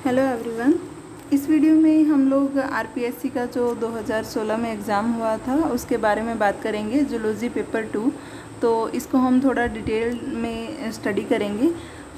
Hello everyone. इस video में हम लोग आरपीएससी का जो 2016 में एग्ज़ाम हुआ था उसके बारे में बात करेंगे, जूलॉजी पेपर 2। तो इसको हम थोड़ा डिटेल में स्टडी करेंगे।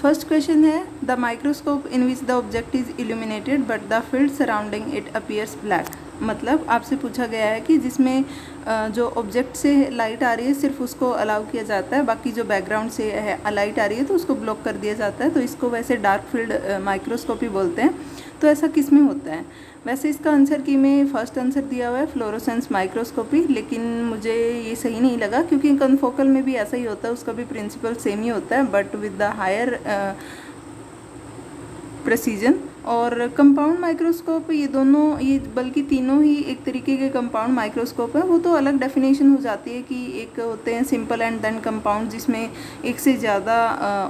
फर्स्ट क्वेश्चन है, the microscope in which the object is illuminated but the field surrounding it appears black. मतलब आपसे पूछा गया है कि जिसमें जो ऑब्जेक्ट से लाइट आ रही है सिर्फ उसको अलाउ किया जाता है, बाकी जो बैकग्राउंड से है लाइट आ रही है तो उसको ब्लॉक कर दिया जाता है। तो इसको वैसे डार्क फील्ड माइक्रोस्कोपी बोलते हैं। तो ऐसा किस में होता है? वैसे इसका आंसर की में फर्स्ट आंसर दिया हुआ है फ्लोरोसेंस माइक्रोस्कोपी, लेकिन मुझे ये सही नहीं लगा क्योंकि कन्फोकल में भी ऐसा ही होता है, उसका भी प्रिंसिपल सेम ही होता है but with the higher precision. और कंपाउंड माइक्रोस्कोप, ये दोनों, ये बल्कि तीनों ही एक तरीके के कंपाउंड माइक्रोस्कोप है। वो तो अलग डेफिनेशन हो जाती है कि एक होते हैं सिंपल एंड देन कंपाउंड, जिसमें एक से ज़्यादा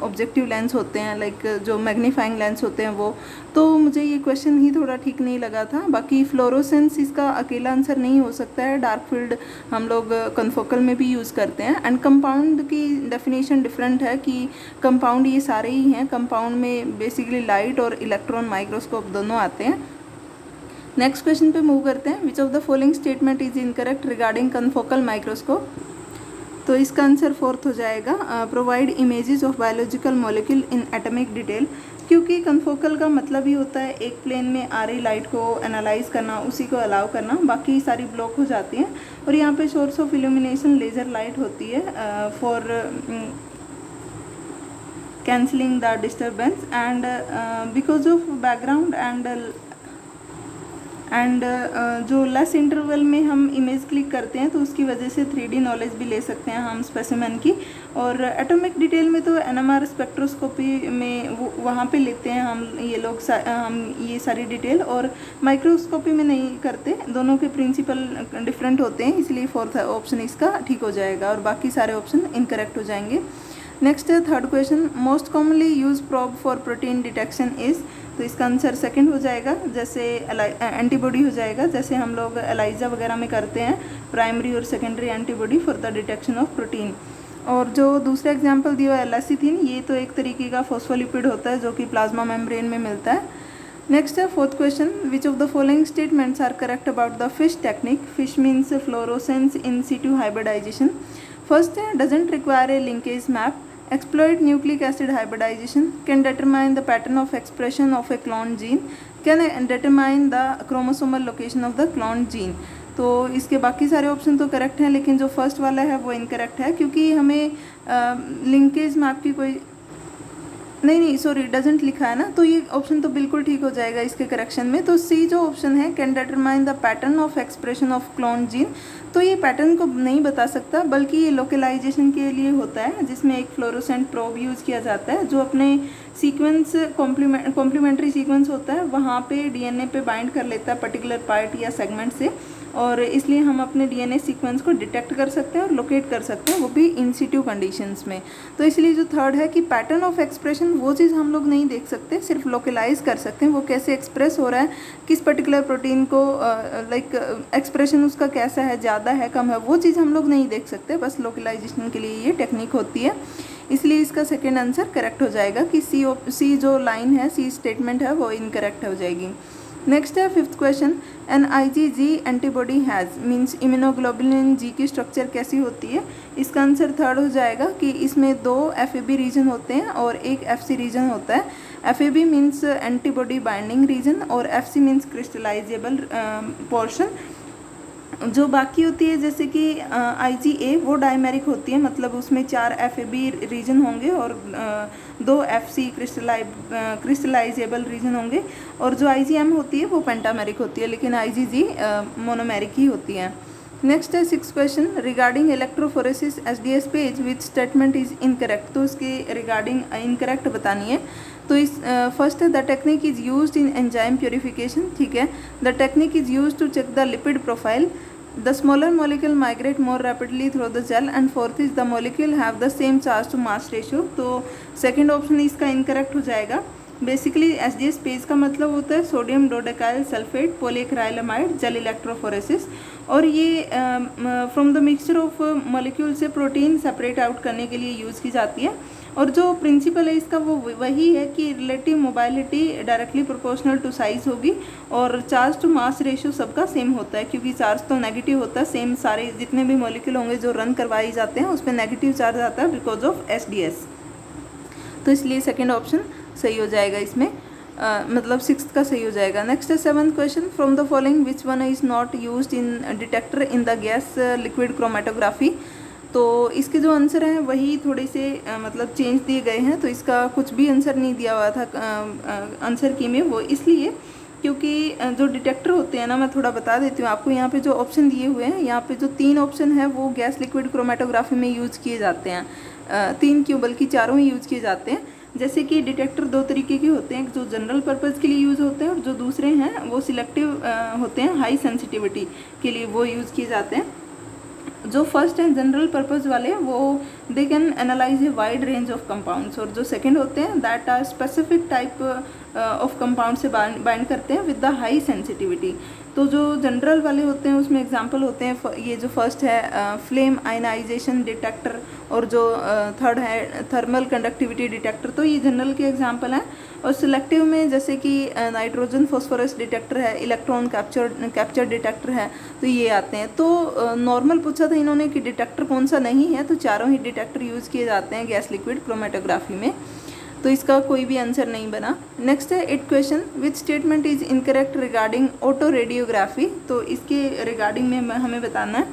ऑब्जेक्टिव लेंस होते हैं, लाइक जो मैग्नीफाइंग लेंस होते हैं वो। तो मुझे ये क्वेश्चन ही थोड़ा ठीक नहीं लगा था। बाकी फ्लोरोसेंस इसका अकेला आंसर नहीं हो सकता है, डार्क फील्ड हम लोग कन्फोकल में भी यूज़ करते हैं। एंड कंपाउंड की डेफिनेशन डिफरेंट है कि कंपाउंड ये सारे ही हैं। कंपाउंड में बेसिकली लाइट और इलेक्ट्रॉन माइक्रोस्कोप दोनों आते हैं। नेक्स्ट क्वेश्चन पे मूव करते हैं। विच of the following statement is incorrect regarding confocal microscope? तो इसका आंसर फोर्थ हो जाएगा, provide images of biological molecule in atomic detail. क्योंकि कन्फोकल का मतलब ही होता है एक प्लेन में आ रही लाइट को एनालाइज करना, उसी को अलाउ करना, बाकी सारी ब्लॉक हो जाती हैं। और यहाँ पे source of illumination laser light होती है for cancelling the disturbance and because of background and जो लेस इंटरवल में हम इमेज क्लिक करते हैं तो उसकी वजह से 3D नॉलेज भी ले सकते हैं हम स्पेसिमेन की। और एटॉमिक डिटेल में तो NMR स्पेक्ट्रोस्कोपी में वहाँ पे लेते हैं हम ये लोग हम ये सारी डिटेल, और माइक्रोस्कोपी में नहीं करते। दोनों के प्रिंसिपल डिफरेंट होते हैं, इसलिए फोर्थ ऑप्शन इसका ठीक हो जाएगा और बाकी सारे ऑप्शन इनकरेक्ट हो जाएंगे। नेक्स्ट है third question, most commonly use probe for protein detection is. तो इसका आंसर सेकंड हो जाएगा, जैसे एंटीबॉडी हो जाएगा, जैसे हम लोग एलाइजा वगैरह में करते हैं प्राइमरी और secondary antibody for the detection of protein. और जो दूसरा एग्जाम्पल दिया है एलासिथिन, ये तो एक तरीके का फॉस्फोलिपिड होता है जो कि प्लाज्मा मेम्ब्रेन में मिलता है। नेक्स्ट है fourth question, which of the following statements are correct about the fish technique? Fish means fluorescence in situ hybridization. First है, doesn't require a linkage map, exploit nucleic acid hybridization, can determine the pattern of expression of a cloned gene, can determine the chromosomal location of the cloned gene। तो इसके बाकी सारे option तो correct हैं, लेकिन जो first वाला है वो इनकरेक्ट है क्योंकि हमें लिंकेज मैप की कोई नहीं सॉरी डजेंट लिखा है ना, तो ये ऑप्शन तो बिल्कुल ठीक हो जाएगा इसके करेक्शन में। तो सी जो ऑप्शन है, can determine the pattern of expression of clone gene, तो ये पैटर्न को नहीं बता सकता बल्कि ये लोकलाइजेशन के लिए होता है, जिसमें एक फ्लोरोसेंट प्रोब यूज़ किया जाता है जो अपने सीक्वेंस कॉम्प्लीमेंट्री सीक्वेंस होता है वहाँ पे डीएनए पे बाइंड कर लेता है पर्टिकुलर पार्ट या सेगमेंट से, और इसलिए हम अपने डीएनए सीक्वेंस को डिटेक्ट कर सकते हैं और लोकेट कर सकते हैं, वो भी इन सिटू कंडीशंस में। तो इसलिए जो थर्ड है कि पैटर्न ऑफ एक्सप्रेशन, वो चीज़ हम लोग नहीं देख सकते, सिर्फ लोकलाइज कर सकते हैं वो कैसे एक्सप्रेस हो रहा है, किस पर्टिकुलर प्रोटीन को लाइक एक्सप्रेशन उसका कैसा है, ज़्यादा है कम है, वो चीज़ हम लोग नहीं देख सकते। बस लोकलाइजेशन के लिए ये टेक्निक होती है, इसलिए इसका सेकेंड आंसर करेक्ट हो जाएगा कि सी जो लाइन है, सी स्टेटमेंट है, वो इनकरेक्ट हो जाएगी। नेक्स्ट है fifth question, an IgG antibody has means immunoglobulin G की स्ट्रक्चर कैसी होती है? इसका आंसर थर्ड हो जाएगा कि इसमें 2 FAB रीजन होते हैं और एक FC रीजन होता है। FAB means antibody binding region और FC मीन्स क्रिस्टलाइजेबल पोर्शन। जो बाकी होती है जैसे कि IgA वो डायमेरिक होती है, मतलब उसमें 4 FAB रीजन होंगे और 2 FC क्रिस्टलाइजेबल रीजन होंगे, और जो IgM होती है वो पेंटामेरिक होती है, लेकिन IgG मोनोमेरिक ही होती है। नेक्स्ट है six question, regarding electrophoresis SDS page which statement is incorrect. तो इसके रिगार्डिंग इनकरेक्ट बतानी है। तो इस फर्स्ट है, the technique is used in enzyme purification, ठीक है। The technique is used to check the lipid profile, the smaller molecule migrate more rapidly through the gel, and fourth is the molecule have the same charge to mass ratio. तो second option इसका incorrect हो जाएगा। Basically SDS page का मतलब होता है sodium dodecyl sulphate polyacrylamide gel electrophoresis, और ये from the mixture of molecule से प्रोटीन सेपरेट आउट करने के लिए यूज़ की जाती है। और जो प्रिंसिपल है इसका वो वही है कि relative mobility directly proportional to size होगी, और चार्ज टू मास रेशियो सबका सेम होता है, क्योंकि चार्ज तो नेगेटिव होता है, सेम सारे जितने भी मॉलिक्यूल होंगे जो रन करवाए जाते हैं उसमें नेगेटिव चार्ज आता है बिकॉज ऑफ SDS। तो इसलिए सेकेंड ऑप्शन सही हो जाएगा इसमें, मतलब 6th का सही हो जाएगा। नेक्स्ट है 7th question, from the following which one is not used in detector in the gas liquid chromatography. तो इसके जो आंसर हैं वही थोड़े से मतलब चेंज दिए गए हैं, तो इसका कुछ भी आंसर नहीं दिया हुआ था आंसर की में, वो इसलिए क्योंकि जो डिटेक्टर होते हैं ना, मैं थोड़ा बता देती हूँ आपको। यहाँ पे जो ऑप्शन दिए हुए हैं, यहाँ पे जो 3 ऑप्शन है वो गैस लिक्विड क्रोमेटोग्राफी में यूज़ किए जाते हैं। 3 क्यों बल्कि चारों ही यूज़ किए जाते हैं। जैसे कि डिटेक्टर 2 तरीके के होते हैं, जो जनरल पर्पज़ के लिए यूज़ होते हैं और जो दूसरे हैं वो सिलेक्टिव होते हैं, हाई सेंसिटिविटी के लिए वो यूज़ किए जाते हैं। जो फर्स्ट हैं जनरल पर्पज़ वाले वो they can analyze a wide range of compounds, और जो सेकंड होते हैं that are specific type of compound से बाइंड करते हैं विद द हाई सेंसिटिविटी। तो जो जनरल वाले होते हैं उसमें एग्जांपल होते हैं, ये जो फर्स्ट है फ्लेम आयनाइजेशन डिटेक्टर, और जो थर्ड है थर्मल कंडक्टिविटी डिटेक्टर, तो ये जनरल के एग्जांपल हैं। और सिलेक्टिव में जैसे कि नाइट्रोजन फॉस्फोरस डिटेक्टर है, इलेक्ट्रॉन कैप्चर डिटेक्टर है, तो ये आते हैं। तो नॉर्मल पूछा था इन्होंने कि डिटेक्टर कौन सा नहीं है, तो चारों ही डिटेक्टर यूज़ किए जाते हैं गैस लिक्विड क्रोमेटोग्राफी में, तो इसका कोई भी आंसर नहीं बना। नेक्स्ट है 8th question, which statement is incorrect regarding auto radiography. तो इसके रिगार्डिंग में हमें बताना है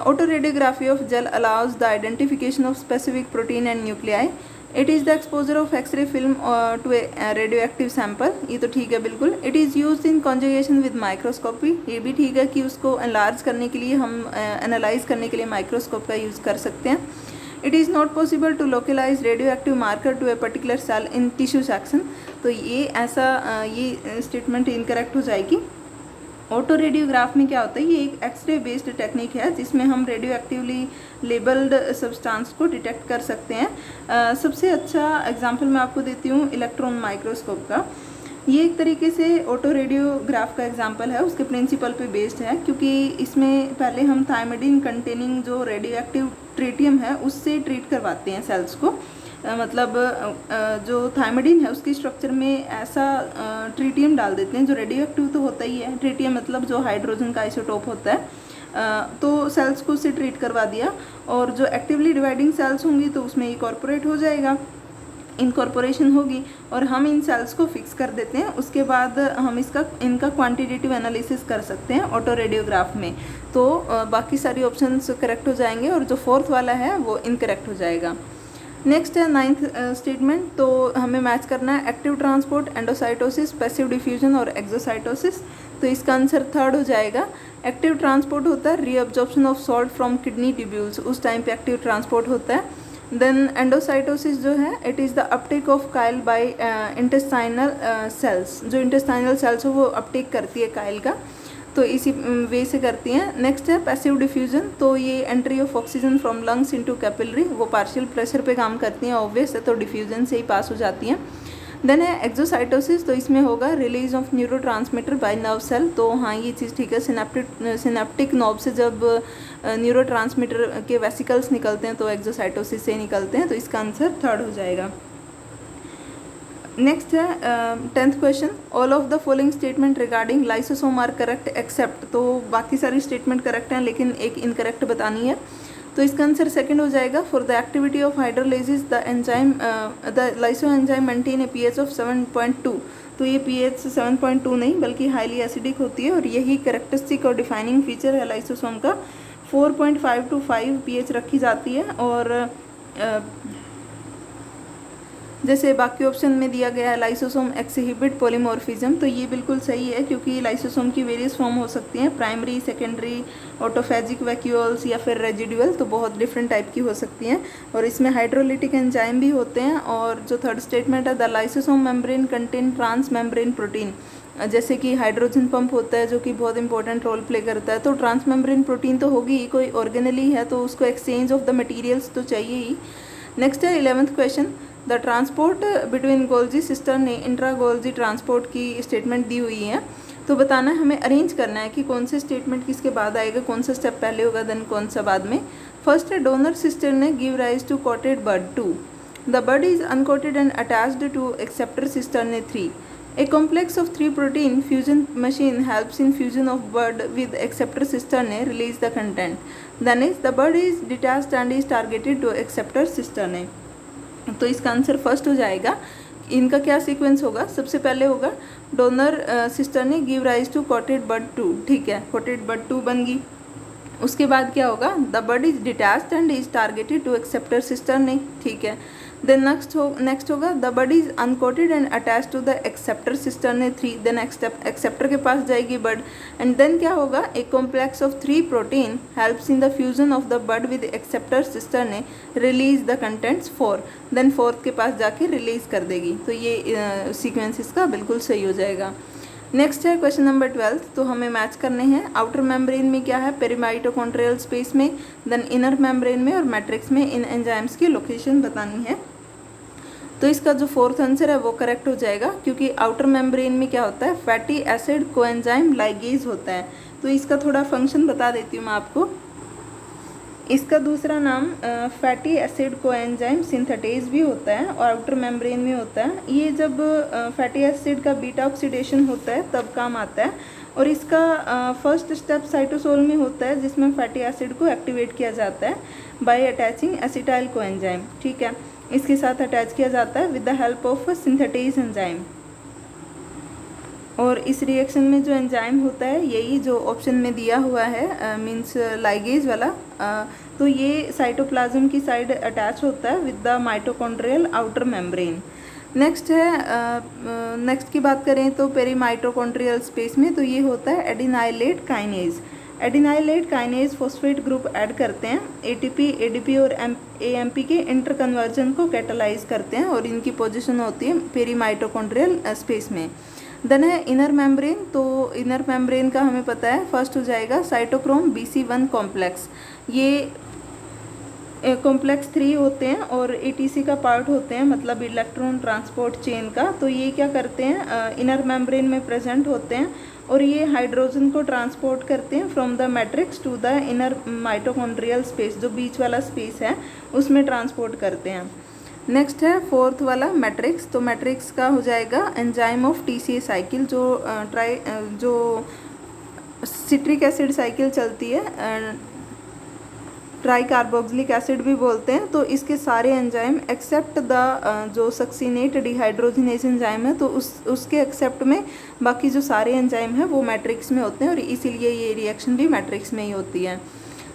auto radiography of gel allows the identification of specific protein and nuclei. It is the exposure of X ray film to a radio active sample, ये तो ठीक है बिल्कुल। It is use in conjugation with microscopy, ये भी ठीक है कि उसको एनलार्ज करने के लिए हम एनालाइज करने के लिए माइक्रोस्कोप का यूज़ कर सकते हैं। It is not possible to localize radio active marker to a particular cell in tissue section, तो ये ऐसा ये स्टेटमेंट इनकरेक्ट हो जाएगी। ऑटो रेडियोग्राफ में क्या होता है, ये एक एक्सरे बेस्ड टेक्निक है जिसमें हम रेडियो एक्टिवली लेबल्ड सब्सटेंस को डिटेक्ट कर सकते हैं। सबसे अच्छा एग्जांपल मैं आपको देती हूँ इलेक्ट्रॉन माइक्रोस्कोप का। ये एक तरीके से ऑटो रेडियोग्राफ का एग्जांपल है, उसके प्रिंसिपल पे बेस्ड है, क्योंकि इसमें पहले हम थायमिडिन कंटेनिंग जो रेडियो एक्टिव ट्रीटियम है उससे ट्रीट करवाते हैं सेल्स को। मतलब जो थायमिडिन है उसकी स्ट्रक्चर में ऐसा ट्रीटियम डाल देते हैं जो रेडियो एक्टिव तो होता ही है, ट्रीटियम मतलब जो हाइड्रोजन का आइसोटोप होता है, तो सेल्स को उससे ट्रीट करवा दिया, और जो एक्टिवली डिवाइडिंग सेल्स होंगी तो उसमें इनकॉर्पोरेट हो जाएगा, इनकॉर्पोरेशन होगी, और हम इन सेल्स को फिक्स कर देते हैं। उसके बाद हम इनका क्वांटिटेटिव एनालिसिस कर सकते हैं ऑटो रेडियोग्राफ में। तो बाकी सारी ऑप्शंस करेक्ट हो जाएंगे, और जो 4th वाला है वो इनकरेक्ट हो जाएगा। नेक्स्ट है 9th स्टेटमेंट, तो हमें मैच करना है active transport, endocytosis, passive diffusion और एक्सोसाइटोसिस। तो इसका आंसर 3rd हो जाएगा। एक्टिव ट्रांसपोर्ट होता है reabsorption of salt from kidney tubules, उस टाइम पे एक्टिव ट्रांसपोर्ट होता है। देन एंडोसाइटोसिस जो है it is the uptake of chyle by intestinal cells, जो इंटेस्टाइनल सेल्स हो वो अपटेक करती है काइल का, तो इसी वे से करती हैं। नेक्स्ट है पैसिव डिफ्यूजन, तो ये entry of oxygen from lungs into capillary, वो पार्शियल प्रेशर पे काम करती हैं ऑब्वियस है, तो डिफ्यूजन से ही पास हो जाती हैं। देन है एक्सोसाइटोसिस, तो इसमें होगा release of neurotransmitter by nerve cell, तो हाँ ये चीज़ ठीक है। सिनेप्टिक नॉब से जब न्यूरोट्रांसमीटर के वेसिकल्स निकलते हैं तो एक्सोसाइटोसिस से निकलते हैं, तो इसका आंसर 3rd हो जाएगा। नेक्स्ट है 10th question, all of the following statement regarding lysosome are correct except, तो बाकी सारी स्टेटमेंट करेक्ट हैं लेकिन एक इनकरेक्ट बतानी है, तो इसका आंसर 2nd हो जाएगा। For the activity of hydrolysis the lyso enzyme maintain A pH of 7.2, तो ये pH 7.2 नहीं बल्कि हाईली एसिडिक होती है, और यही करेक्टरिस्टिक और डिफाइनिंग फीचर है लाइसोसोम का। 4.5 to 5 pH रखी जाती है, और जैसे बाकी ऑप्शन में दिया गया है लाइसोसोम एक्सहिबिट पॉलीमॉर्फिज्म, तो ये बिल्कुल सही है, क्योंकि लाइसोसोम की वेरियस फॉर्म हो सकती हैं, प्राइमरी, सेकेंडरी, ऑटोफेजिक वैक्यूल्स या फिर रेजिडुअल, तो बहुत डिफरेंट टाइप की हो सकती हैं, और इसमें हाइड्रोलिटिक एंजाइम भी होते हैं। और जो 3rd स्टेटमेंट है the lysosome membrane contain trans membrane protein, जैसे कि हाइड्रोजन पंप होता है जो कि बहुत इंपॉर्टेंट रोल प्ले करता है, तो ट्रांस मेम्ब्रेन प्रोटीन तो होगी ही, कोई ऑर्गेनली है तो उसको एक्सचेंज ऑफ द मटीरियल्स तो चाहिए ही। नेक्स्ट है 11th question, the transport between Golgi sister ने इंट्रा गोल्जी ट्रांसपोर्ट की स्टेटमेंट दी हुई है, तो बताना है हमें, अरेंज करना है कि कौन से स्टेटमेंट किसके बाद आएगा, कौन सा स्टेप पहले होगा देन कौन सा बाद में। फर्स्ट है डोनर सिस्टर ने give rise to coated bird 2, The bud is uncoated and attached to acceptor cistern 3. A complex of 3 protein fusion machine helps in fusion of bud with acceptor cistern release the content. Then is the bud is detached and is targeted to acceptor cistern. तो इसका answer first हो जाएगा। इनका क्या sequence होगा, सबसे पहले होगा donor cistern give rise to coated bud 2, ठीक है, कोटेड बड 2 बन गई। उसके बाद क्या होगा, the bud is detached and is targeted to acceptor cistern, ठीक है। देन नेक्स्ट होगा the bud is uncoated and attach to the acceptor cistern 3, then acceptor के पास जाएगी बड। एंड देन क्या होगा, a complex of 3 protein helps in the fusion of the bud with acceptor cistern release the contents 4, then fourth के पास जाके release कर देगी। तो ये सीक्वेंस इसका बिल्कुल सही हो जाएगा। नेक्स्ट है क्वेश्चन नंबर 12, तो हमें मैच करने हैं। आउटर मेम्ब्रेन में क्या है, पेरीमाइटोकॉन्ड्रियल स्पेस में, देन इनर मेम्ब्रेन में और मैट्रिक्स में इन एंजाइम्स की लोकेशन बतानी है। तो इसका जो फोर्थ आंसर है वो करेक्ट हो जाएगा, क्योंकि आउटर मेम्ब्रेन में क्या होता है, फैटी एसिड कोएंजाइम लाइगेज होता है। तो इसका थोड़ा फंक्शन बता देती हूँ मैं आपको। इसका दूसरा नाम फैटी एसिड कोएंजाइम सिंथेटेज भी होता है और आउटर मेम्ब्रेन में होता है। ये जब फैटी एसिड का बीटा ऑक्सीडेशन होता है तब काम आता है, और इसका फर्स्ट स्टेप साइटोसोल में होता है, जिसमें फैटी एसिड को एक्टिवेट किया जाता है बाय अटैचिंग एसिटाइल कोएंजाइम, ठीक है, इसके साथ अटैच किया जाता है with the help of synthetase enzyme. और इस रिएक्शन में जो एंजाइम होता है यही जो ऑप्शन में दिया हुआ है, मींस लाइगेज वाला, तो ये साइटोप्लाज्म की साइड अटैच होता है with the mitochondrial outer membrane. Next है, नेक्स्ट की बात करें तो पेरीमाइटोकॉन्ड्रियल स्पेस में, तो ये होता है adenylate kinase. Adenylate kinase phosphate group add करते हैं, एटीपी, एडीपी और एएमपी के इंटर कन्वर्जन को कैटालाइज करते हैं, और इनकी पोजीशन होती है पेरीमाइटोकॉन्ड्रियल स्पेस में। देन है इनर मेम्ब्रेन, तो इनर मेम्ब्रेन का हमें पता है फर्स्ट हो जाएगा साइटोक्रोम BC1 कॉम्प्लेक्स। ये कॉम्प्लेक्स 3 होते हैं और ATC का पार्ट होते हैं, मतलब इलेक्ट्रॉन ट्रांसपोर्ट चेन का। तो ये क्या करते हैं, इनर मेम्ब्रेन में प्रेजेंट होते हैं और ये हाइड्रोजन को ट्रांसपोर्ट करते हैं from the matrix to the inner mitochondrial space, जो बीच वाला स्पेस है उसमें ट्रांसपोर्ट करते हैं। नेक्स्ट है फोर्थ वाला मैट्रिक्स, तो मैट्रिक्स का हो जाएगा एंजाइम ऑफ TCA साइकिल, जो सिट्रिक एसिड साइकिल चलती है, ट्राई कार्बोक्सिलिक एसिड भी बोलते हैं। तो इसके सारे एंजाइम एक्सेप्ट द जो सक्सीनेट डिहाइड्रोजिनेज एंजाइम है, तो उसके एक्सेप्ट में बाकी जो सारे एंजाइम हैं वो मैट्रिक्स में होते हैं, और इसीलिए ये रिएक्शन भी मैट्रिक्स में ही होती है।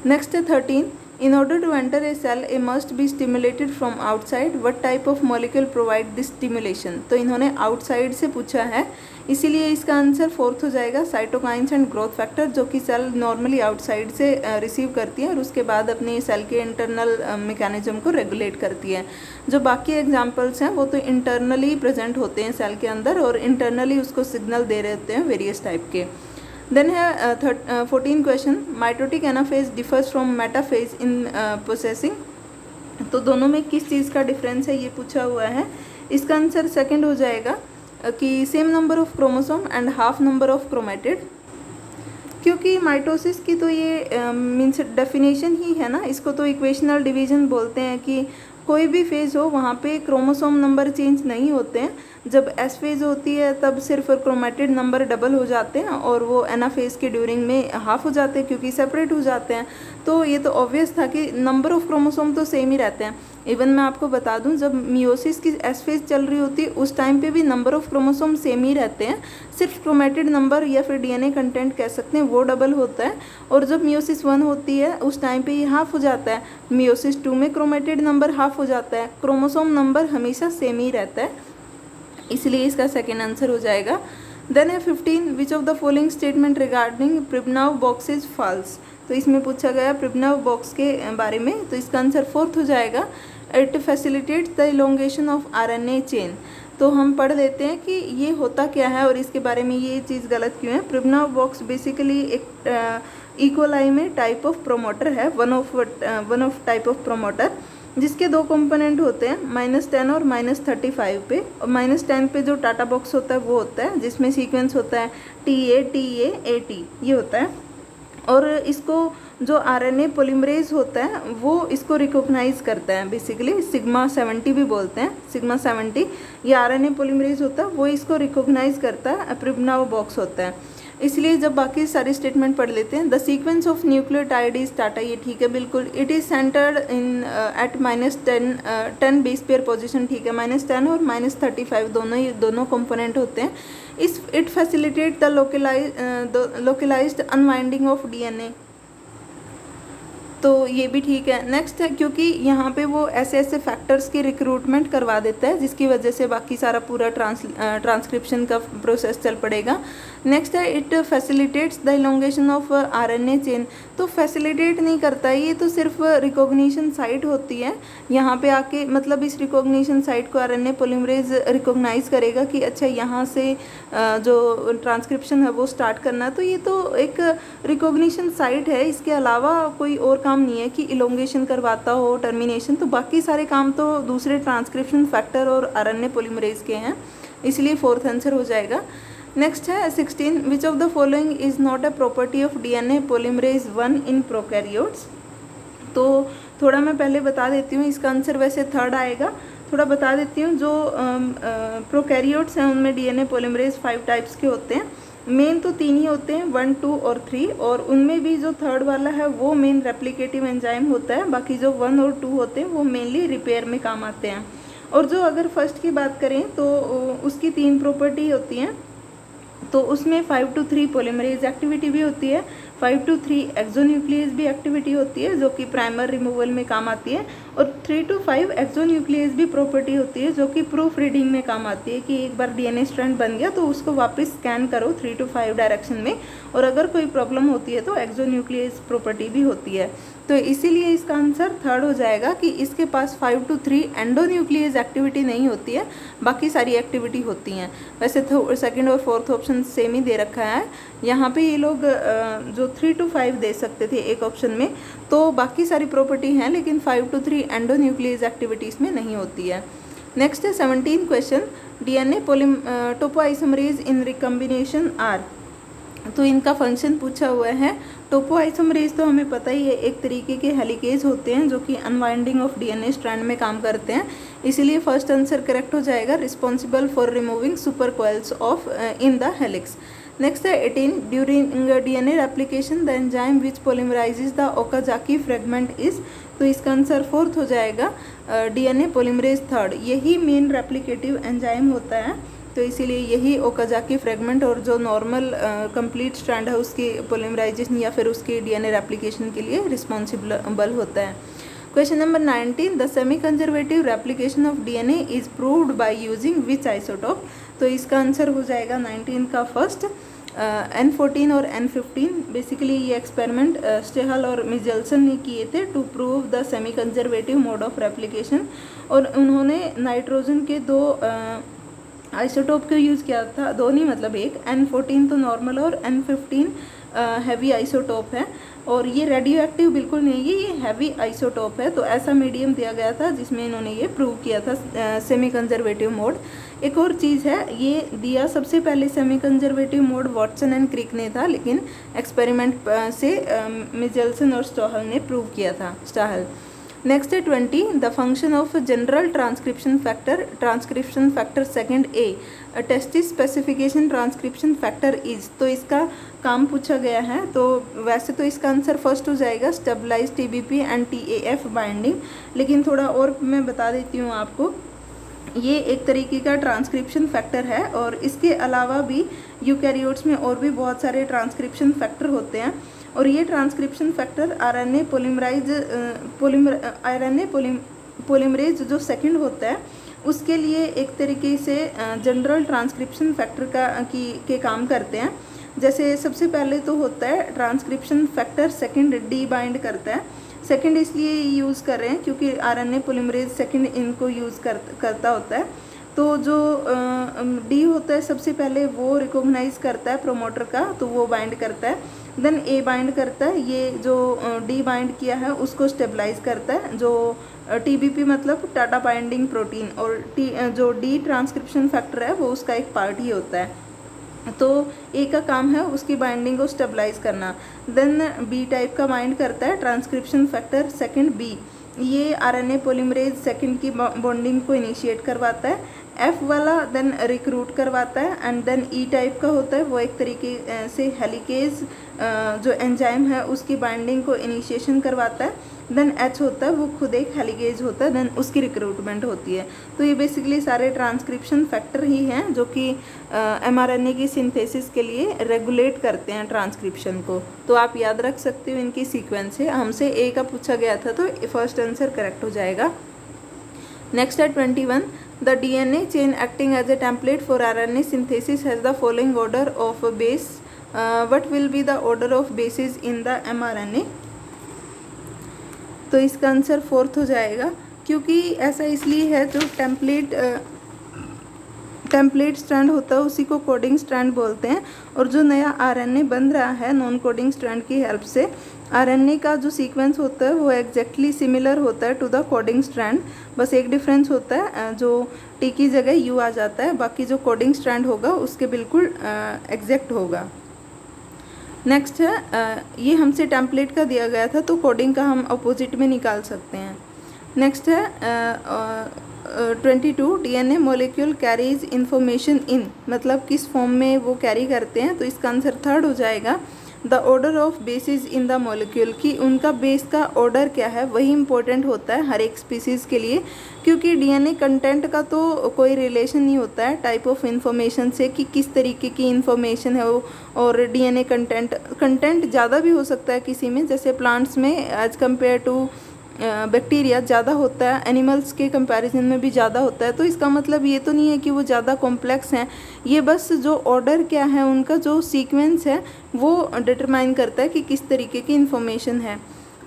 नेक्स्ट है 13, in order to enter a cell a must be stimulated from outside, what type of molecule provide this stimulation। तो इन्होंने आउटसाइड से पूछा है, इसीलिए इसका आंसर फोर्थ हो जाएगा साइटोकाइंस एंड ग्रोथ फैक्टर, जो कि सेल नॉर्मली आउटसाइड से रिसीव करती है और उसके बाद अपने सेल के इंटरनल मैकेनिज्म को रेगुलेट करती है। जो बाकी एग्जांपल्स हैं वो तो इंटरनली प्रेजेंट होते हैं सेल के अंदर और इंटरनली उसको सिग्नल दे रहे होते हैं वेरियस टाइप के। देन है 14 question, mitotic anaphase differs from metaphase in processing. तो दोनों में किस चीज़ का डिफरेंस है ये पूछा हुआ है। इसका आंसर सेकंड हो जाएगा कि same number of chromosome and half number of chromatid, क्योंकि माइटोसिस की तो ये मीन्स डेफिनेशन ही है ना, इसको तो इक्वेशनल डिवीजन बोलते हैं कि कोई भी फेज़ हो वहाँ पे क्रोमोसोम नंबर चेंज नहीं होते हैं। जब एस फेज़ होती है तब सिर्फ क्रोमेटिड नंबर डबल हो जाते हैं और वो एना फेज़ के ड्यूरिंग में हाफ हो जाते हैं क्योंकि सेपरेट हो जाते हैं। तो ये तो ऑब्वियस था कि नंबर ऑफ क्रोमोसोम तो सेम ही रहते हैं। इवन मैं आपको बता दूं, जब मियोसिस की एस फेज़ चल रही होती है उस टाइम पे भी नंबर ऑफ क्रोमोसोम सेम ही रहते हैं, सिर्फ क्रोमेटिड नंबर या फिर डीएनए कंटेंट कह सकते हैं वो डबल होता है। और जब मियोसिस 1 होती है उस टाइम पे ये हाफ हो जाता है, मियोसिस 2 में क्रोमेटिड नंबर हाफ हो जाता है, क्रोमोसोम नंबर हमेशा सेम ही रहता है, इसलिए इसका सेकेंड आंसर हो जाएगा। देन है 15, which of the following statement regarding Pribnow box is false. तो इसमें पूछा गया प्रिबनाव बॉक्स के बारे में, तो इसका आंसर फोर्थ हो जाएगा, it facilitates the elongation of RNA chain. तो हम पढ़ लेते हैं कि ये होता क्या है और इसके बारे में ये चीज़ गलत क्यों है। प्रिबनाव बॉक्स बेसिकली एक इकोलाई में टाइप ऑफ प्रोमोटर है, one of type of promoter, जिसके 2 कंपोनेंट होते हैं -10 और -35 पे। और -10 पे जो टाटा बॉक्स होता है वो होता है जिसमें सीक्वेंस होता है TA, TA, AT ये होता है। और इसको जो आरएनए पॉलीमरेज होता है वो इसको रिकॉग्नाइज करता है, बेसिकली सिग्मा 70 भी बोलते हैं, सिग्मा 70 ये आरएनए पॉलीमरेज होता है, वो इसको रिकॉग्नाइज करता है, अप्रिबनाव बॉक्स होता है। इसलिए जब बाकी सारे स्टेटमेंट पढ़ लेते हैं, the sequence of nucleotide is TATA, ये ठीक है बिल्कुल। It is centred in at -10 base pair position, ठीक है, -10 और -35 दोनों कंपोनेंट होते हैं। It facilitate the localised unwinding of DNA, तो ये भी ठीक है। नेक्स्ट है, क्योंकि यहाँ पे वो ऐसे ऐसे फैक्टर्स की रिक्रूटमेंट करवा देता है जिसकी वजह से बाकी सारा पूरा ट्रांसक्रिप्शन का प्रोसेस चल पड़ेगा। नेक्स्ट है, it facilitates the elongation of RNA chain, तो फैसिलिटेट नहीं करता है ये, तो सिर्फ रिकॉग्निशन साइट होती है यहाँ पे आके, मतलब इस रिकॉग्निशन साइट को आरएनए पॉलीमरेज रिकॉग्नाइज करेगा कि अच्छा यहाँ से जो ट्रांसक्रिप्शन है वो स्टार्ट करना है, तो ये तो एक रिकॉग्निशन साइट है, इसके अलावा कोई और काम नहीं है कि इलोंगेशन करवाता हो, टर्मिनेशन, तो बाकी सारे काम तो दूसरे ट्रांसक्रिप्शन फैक्टर और आरएनए पॉलीमरेज के हैं, इसलिए फोर्थ आंसर हो जाएगा। नेक्स्ट है 16, विच of the following is not a property of DNA polymerase 1 in prokaryotes, तो थोड़ा मैं पहले बता देती हूँ, इसका आंसर वैसे थर्ड आएगा, थोड़ा बता देती हूँ। जो प्रोकैरियोट्स हैं उनमें डीएनए पॉलीमरेज 5 टाइप्स के होते हैं, मेन तो 3 ही होते हैं, 1, 2 और 3, और उनमें भी जो थर्ड वाला है वो मेन रेप्लिकेटिव एंजाइम होता है, बाकी जो 1 और 2 होते हैं वो मेनली रिपेयर में काम आते हैं। और जो अगर फर्स्ट की बात करें तो उसकी 3 प्रॉपर्टी होती हैं, तो उसमें 5 to 3 पॉलीमरेज एक्टिविटी भी होती है, 5 to 3 एक्सोन्यूक्लियस भी एक्टिविटी होती है जो कि प्राइमर रिमूवल में काम आती है, और 3 to 5 एक्सोन्यूक्लियस भी प्रॉपर्टी होती है जो कि प्रूफ रीडिंग में काम आती है कि एक बार डीएनए स्ट्रैंड बन गया तो उसको वापस स्कैन करो 3 to 5 डायरेक्शन में, और अगर कोई प्रॉब्लम होती है तो एक्सोन्यूक्लियस प्रॉपर्टी भी होती है। तो इसीलिए इसका आंसर थर्ड हो जाएगा कि इसके पास 5 to 3 एंडोन्यूक्लियस एक्टिविटी नहीं होती है, बाकी सारी एक्टिविटी होती हैं। वैसे सेकंड और फोर्थ ऑप्शन सेम ही दे रखा है, यहाँ पे ये लोग जो 3 to 5 दे सकते थे एक ऑप्शन में, तो बाकी सारी प्रॉपर्टी हैं, लेकिन 5 to 3 एंडोन्यूक्लियस एक्टिविटीज़ में नहीं होती है। नेक्स्ट है 17 question, DNA topoisomerase in recombination are, तो इनका फंक्शन पूछा हुआ है। टोपोआइसोमरेज तो हमें पता ही है, एक तरीके के हेलिकेज होते हैं जो कि अनवाइंडिंग ऑफ डीएनए स्ट्रैंड में काम करते हैं, इसीलिए फर्स्ट आंसर करेक्ट हो जाएगा, responsible for removing super coils of in the helix. Next है 18, during DNA replication the enzyme which polymerizes the Okazaki fragment is, तो इसका आंसर फोर्थ हो जाएगा, डीएनए पॉलीमरेज थर्ड, यही मेन रेप्लिकेटिव एंजाइम होता है, तो इसीलिए यही ओकाजाकी फ्रेगमेंट और जो नॉर्मल कंप्लीट स्ट्रैंड है उसके पॉलीमराइजेशन या फिर उसके डीएनए रेप्लिकेशन के लिए रिस्पॉन्सिबल होता है। Question number 19, the semi conservative replication of DNA is proved by using which isotope, तो इसका आंसर हो जाएगा 19 का फर्स्ट, N14 और N15। बेसिकली ये एक्सपेरिमेंट स्टेहल और मिजेल्सन ने किए थे to prove the semi conservative mode of replication, और उन्होंने नाइट्रोजन के 2 आइसोटोप को यूज़ किया था, 2 नहीं मतलब एक, N14 तो नॉर्मल और N15 हैवी आइसोटोप है, और ये रेडियो एक्टिव बिल्कुल नहीं है, ये हैवी आइसोटोप है, तो ऐसा मीडियम दिया गया था जिसमें इन्होंने ये प्रूव किया था सेमी कंजर्वेटिव मोड। एक और चीज़ है, ये दिया सबसे पहले semi conservative mode Watson and Crick ने था, लेकिन एक्सपेरिमेंट से मिजेल्सन और स्टोहल ने प्रूव किया था, स्टाहल। नेक्स्ट है 20, the function of general transcription factor second A testis specification transcription factor is, तो इसका काम पूछा गया है, तो वैसे तो इसका आंसर फर्स्ट हो जाएगा, स्टेबलाइज टीबीपी एंड टीएएफ बाइंडिंग, लेकिन थोड़ा और मैं बता देती हूँ आपको, ये एक तरीके का ट्रांसक्रिप्शन फैक्टर है, और इसके अलावा भी यूकैरियोट्स में और भी बहुत सारे ट्रांसक्रिप्शन फैक्टर होते हैं, और ये ट्रांसक्रिप्शन फैक्टर आरएनए पॉलीमरेज जो सेकंड होता है उसके लिए एक तरीके से जनरल ट्रांसक्रिप्शन फैक्टर के काम करते हैं। जैसे सबसे पहले तो होता है transcription factor second D bind करता है, सेकंड इसलिए यूज़ कर रहे हैं क्योंकि आरएनए पॉलीमरेज सेकंड इनको यूज़ करता होता है, तो जो डी होता है सबसे पहले वो रिकॉग्नाइज करता है प्रोमोटर का, तो वो बाइंड करता है, देन ए बाइंड करता है, ये जो डी बाइंड किया है उसको स्टेबलाइज करता है, जो टीबीपी मतलब टाटा बाइंडिंग प्रोटीन, और जो डी ट्रांसक्रिप्शन फैक्टर है वो उसका एक पार्ट ही होता है। तो ए का काम है उसकी बाइंडिंग को स्टेबलाइज करना। देन बी टाइप का बाइंड करता है ट्रांसक्रिप्शन फैक्टर सेकंड बी, ये आरएनए पॉलीमरेज सेकंड की बॉन्डिंग को इनिशिएट करवाता है। एफ वाला देन रिक्रूट करवाता है। एंड देन ई टाइप का होता है वो एक तरीके से हेलिकेज जो एंजाइम है उसकी बाइंडिंग को इनिशिएशन करवाता है। देन एच होता है वो खुद एक हेलिकेज होता है, देन उसकी रिक्रूटमेंट होती है। तो ये बेसिकली सारे ट्रांसक्रिप्शन फैक्टर ही हैं जो कि एमआरएनए की सिंथेसिस के लिए रेगुलेट करते हैं ट्रांसक्रिप्शन को। तो आप याद रख सकते हो इनकी सीक्वेंस है। हमसे ए का पूछा गया था तो फर्स्ट आंसर करेक्ट हो जाएगा। नेक्स्ट है 21, the DNA chain acting as a template for RNA synthesis has the following order of base, what will be the order of bases in the mRNA. तो इसका आंसर फोर्थ हो जाएगा, क्योंकि ऐसा इसलिए है जो टेम्पलेट स्ट्रैंड होता है उसी को कोडिंग स्ट्रैंड बोलते हैं, और जो नया आरएनए बन रहा है नॉन कोडिंग स्ट्रैंड की हेल्प से, आरएनए का जो सीक्वेंस होता है वो एग्जैक्टली सिमिलर होता है टू द कोडिंग स्ट्रैंड। बस एक डिफरेंस होता है, जो टी की जगह यू आ जाता है, बाकी जो कोडिंग स्ट्रैंड होगा उसके बिल्कुल एग्जैक्ट होगा। नेक्स्ट है ये हमसे टेम्पलेट का दिया गया था तो कोडिंग का हम अपोजिट में निकाल सकते हैं। नेक्स्ट है 22, DNA molecule carries information in, मतलब किस फॉर्म में वो कैरी करते हैं। तो इसका आंसर थर्ड हो जाएगा, the order of bases in the molecule, कि उनका बेस का ऑर्डर क्या है वही इंपॉर्टेंट होता है हर एक स्पीसीज़ के लिए, क्योंकि डीएनए कंटेंट का तो कोई रिलेशन नहीं होता है टाइप ऑफ इंफॉर्मेशन से कि किस तरीके की इंफॉर्मेशन है वो। और डीएनए कंटेंट ज़्यादा भी हो सकता है किसी में, जैसे प्लांट्स में एज कम्पेयर टू बैक्टीरिया ज़्यादा होता है, एनिमल्स के कंपैरिजन में भी ज़्यादा होता है। तो इसका मतलब ये तो नहीं है कि वो ज़्यादा कॉम्प्लेक्स हैं, ये बस जो ऑर्डर क्या है उनका जो सीक्वेंस है वो डिटरमाइन करता है कि किस तरीके की इंफॉर्मेशन है।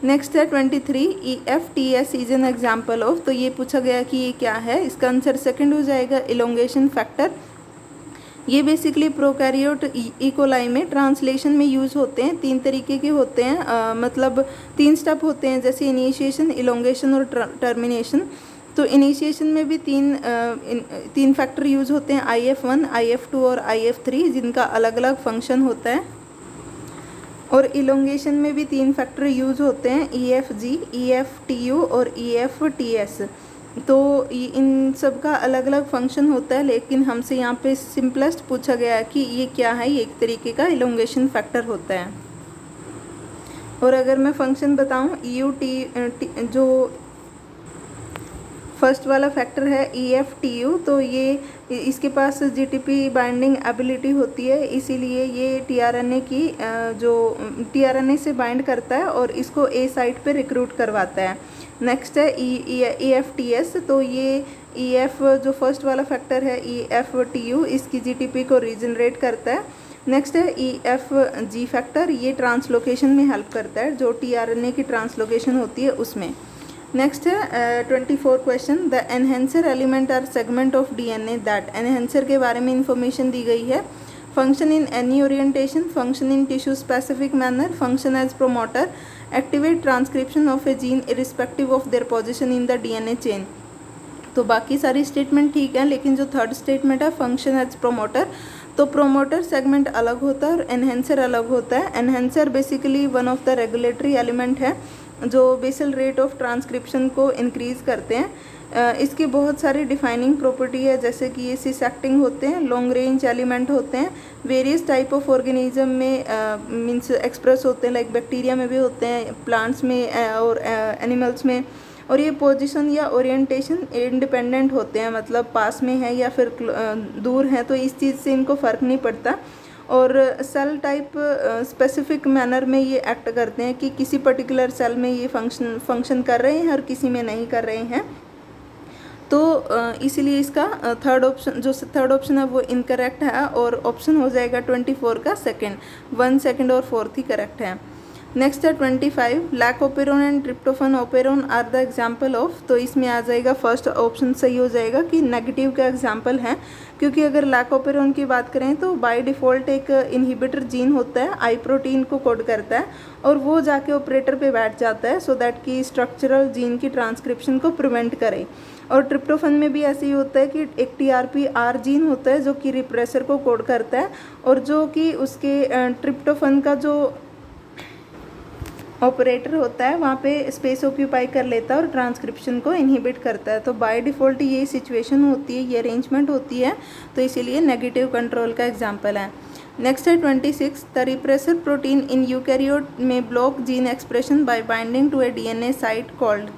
नेक्स्ट है 23, EFTS is an example of, तो ये पूछा गया कि ये क्या है। इसका आंसर सेकंड हो जाएगा, इलोंगेशन फैक्टर। ये बेसिकली प्रोकैरियोट इकोलाई में ट्रांसलेशन में यूज़ होते हैं, तीन तरीके के होते हैं, मतलब 3 स्टेप होते हैं, जैसे इनिशिएशन, इलोंगेशन और टर्मिनेशन। तो इनिशिएशन में भी तीन फैक्टर यूज़ होते हैं, IF1, IF2 और IF3, जिनका अलग अलग फंक्शन होता है। और इलोंगेशन में भी 3 फैक्टर यूज़ होते हैं, EFG, EFTU और EFTS। तो इन सब का अलग अलग फंक्शन होता है, लेकिन हमसे यहाँ पे सिंपलेस्ट पूछा गया है कि ये क्या है, ये एक तरीके का इलोंगेशन फैक्टर होता है। और अगर मैं फंक्शन बताऊँ, EUT जो फर्स्ट वाला फैक्टर है EFTU, तो ये इसके पास GTP बाइंडिंग एबिलिटी होती है, इसीलिए ये टीआरएनए की जो टीआरएनए से बाइंड करता है और इसको A साइट पे रिक्रूट करवाता है। नेक्स्ट है EFTS, तो ये EF जो फर्स्ट वाला फैक्टर है EFTU, इसकी GTP को रीजनरेट करता है। नेक्स्ट है EFG फैक्टर, ये ट्रांसलोकेशन में हेल्प करता है, जो टीआरएनए की ट्रांसलोकेशन होती है उसमें। नेक्स्ट है 24 question, the enhancer element are segment of DNA that, enhancer के बारे में इंफॉर्मेशन दी गई है। Function in any orientation, function in tissue specific manner, function as promoter, activate transcription of a gene irrespective of their position in the DNA chain. तो बाकी सारी statement ठीक है, लेकिन जो थर्ड स्टेटमेंट है फंक्शन एज प्रोमोटर, तो promoter segment अलग होता है और एनहेंसर अलग होता है। Enhancer basically one of the regulatory element है जो बेसल रेट ऑफ ट्रांसक्रिप्शन को इंक्रीज़ करते हैं। इसकी बहुत सारी डिफाइनिंग प्रॉपर्टी है, जैसे कि ये सिस एक्टिंग होते हैं, लॉन्ग रेंज एलिमेंट होते हैं, वेरियस टाइप ऑफ ऑर्गेनिज्म में मींस एक्सप्रेस होते हैं, लाइक बैक्टीरिया में भी होते हैं, प्लांट्स में और एनिमल्स में। और ये पोजीशन या ओरिएंटेशन इंडिपेंडेंट होते हैं, मतलब पास में है या फिर दूर हैं, तो इस चीज़ से इनको फ़र्क नहीं पड़ता। और सेल टाइप स्पेसिफिक मैनर में ये एक्ट करते हैं कि किसी पर्टिकुलर सेल में ये फंक्शन कर रहे हैं और किसी में नहीं कर रहे हैं। तो इसीलिए इसका थर्ड ऑप्शन है वो इनकरेक्ट है, और ऑप्शन हो जाएगा 24 का सेकंड, 1 सेकंड और 4th ही करेक्ट है। नेक्स्ट है 25, lac operon and tryptophan operon are the example of, तो इसमें आ जाएगा फर्स्ट ऑप्शन सही हो जाएगा कि नेगेटिव का एग्जाम्पल है, क्योंकि अगर लैक ओपेरोन की बात करें तो बाय डिफ़ॉल्ट एक इनहिबिटर जीन होता है, आई प्रोटीन को कोड करता है, और वो जाके ऑपरेटर पे बैठ जाता है सो दैट कि स्ट्रक्चरल जीन की ट्रांसक्रिप्शन को प्रिवेंट करे। और ट्रिप्टोफन में भी ऐसे ही होता है कि एक TRPR जीन होता है जो कि रिप्रेसर को कोड करता है, और जो कि उसके ट्रिप्टोफन का जो ऑपरेटर होता है वहाँ पे स्पेस ऑक्यूपाई कर लेता है और ट्रांसक्रिप्शन को इनहिबिट करता है। तो बाय डिफ़ॉल्ट ये सिचुएशन होती है, ये अरेंजमेंट होती है, तो इसीलिए नेगेटिव कंट्रोल का एग्जांपल है। नेक्स्ट है 26, the repressor protein in eukaryote में block gene expression by binding to a DNA site called.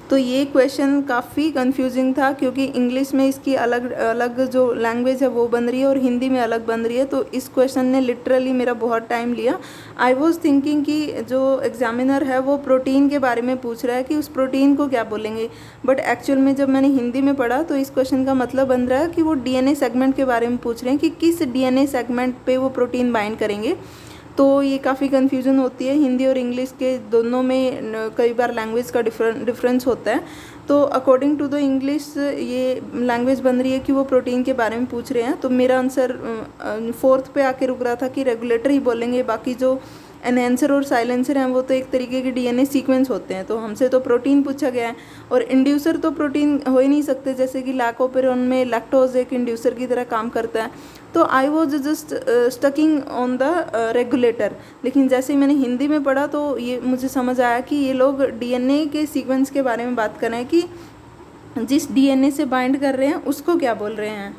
तो ये क्वेश्चन काफ़ी कंफ्यूजिंग था क्योंकि इंग्लिश में इसकी अलग अलग जो लैंग्वेज है वो बन रही है और हिंदी में अलग बन रही है, तो इस क्वेश्चन ने लिटरली मेरा बहुत टाइम लिया। आई वॉज थिंकिंग कि जो एग्जामिनर है वो प्रोटीन के बारे में पूछ रहा है कि उस प्रोटीन को क्या बोलेंगे, बट एक्चुअल में जब मैंने हिंदी में पढ़ा तो इस क्वेश्चन का मतलब बन रहा है कि वो DNA सेगमेंट के बारे में पूछ रहे हैं कि किस DNA सेगमेंट पे वो प्रोटीन बाइंड करेंगे। तो ये काफ़ी कन्फ्यूज़न होती है, हिंदी और इंग्लिश के दोनों में कई बार लैंग्वेज का डिफरेंस होता है। तो अकॉर्डिंग टू द इंग्लिश ये लैंग्वेज बन रही है कि वो प्रोटीन के बारे में पूछ रहे हैं, तो मेरा आंसर 4th पे आके रुक रहा था कि रेगुलेटर ही बोलेंगे, बाकी जो एनहेंसर और साइलेंसर हैं वो तो एक तरीके के DNA सीक्वेंस होते हैं, तो हमसे तो प्रोटीन पूछा गया है। और इंड्यूसर तो प्रोटीन हो ही नहीं सकते, जैसे कि लैकोपेरॉन में लैक्टोज एक इंड्यूसर की तरह काम करता है। तो I was just stucking on the regulator, लेकिन जैसे ही मैंने हिंदी में पढ़ा तो ये मुझे समझ आया कि ये लोग DNA के सीक्वेंस के बारे में बात कर रहे हैं कि जिस DNA से बाइंड कर रहे हैं उसको क्या बोल रहे हैं।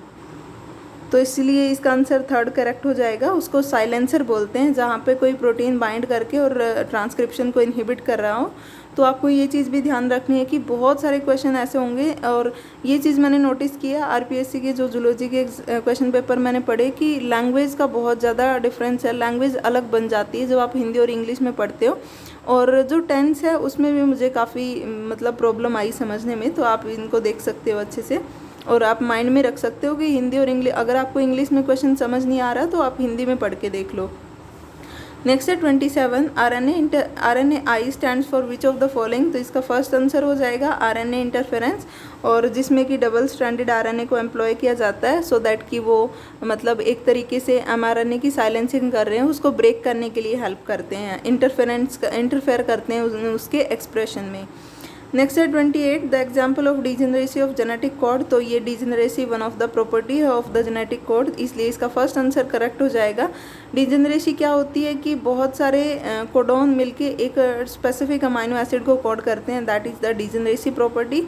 तो इसलिए इसका आंसर 3rd करेक्ट हो जाएगा। उसको साइलेंसर बोलते हैं जहाँ पे कोई प्रोटीन बाइंड करके और ट्रांसक्रिप्शन को इनहिबिट कर रहा हो। तो आपको ये चीज़ भी ध्यान रखनी है कि बहुत सारे क्वेश्चन ऐसे होंगे, और ये चीज़ मैंने नोटिस किया RPSC के जो जूलॉजी के क्वेश्चन पेपर मैंने पढ़े कि लैंग्वेज का बहुत ज़्यादा डिफरेंस है, लैंग्वेज अलग बन जाती है जब आप हिंदी और इंग्लिश में पढ़ते हो। और जो टेंस है उसमें भी मुझे काफ़ी मतलब प्रॉब्लम आई समझने में, तो आप इनको देख सकते हो अच्छे से और आप माइंड में रख सकते हो कि हिंदी और इंग्लिश, अगर आपको इंग्लिश में क्वेश्चन समझ नहीं आ रहा तो आप हिंदी में पढ़ के देख लो। नेक्स्ट है 27, RNAi stands for which of the following. तो इसका फर्स्ट आंसर हो जाएगा RNA इंटरफेरेंस, और जिसमें कि डबल स्ट्रैंडेड RNA को एम्प्लॉय किया जाता है सो दैट कि वो मतलब एक तरीके से mRNA की साइलेंसिंग कर रहे हैं उसको ब्रेक करने के लिए हेल्प करते हैं, इंटरफेयर करते हैं उसके एक्सप्रेशन में। नेक्स्ट है 28, the example of degeneracy of genetic code. तो ये degeneracy one of the property है ऑफ द जेनेटिक कोड, इसलिए इसका फर्स्ट आंसर करेक्ट हो जाएगा। डिजेनरेसी क्या होती है कि बहुत सारे कोडोन मिलके एक स्पेसिफिक अमाइनो एसिड को कोड करते हैं, that is the degeneracy property.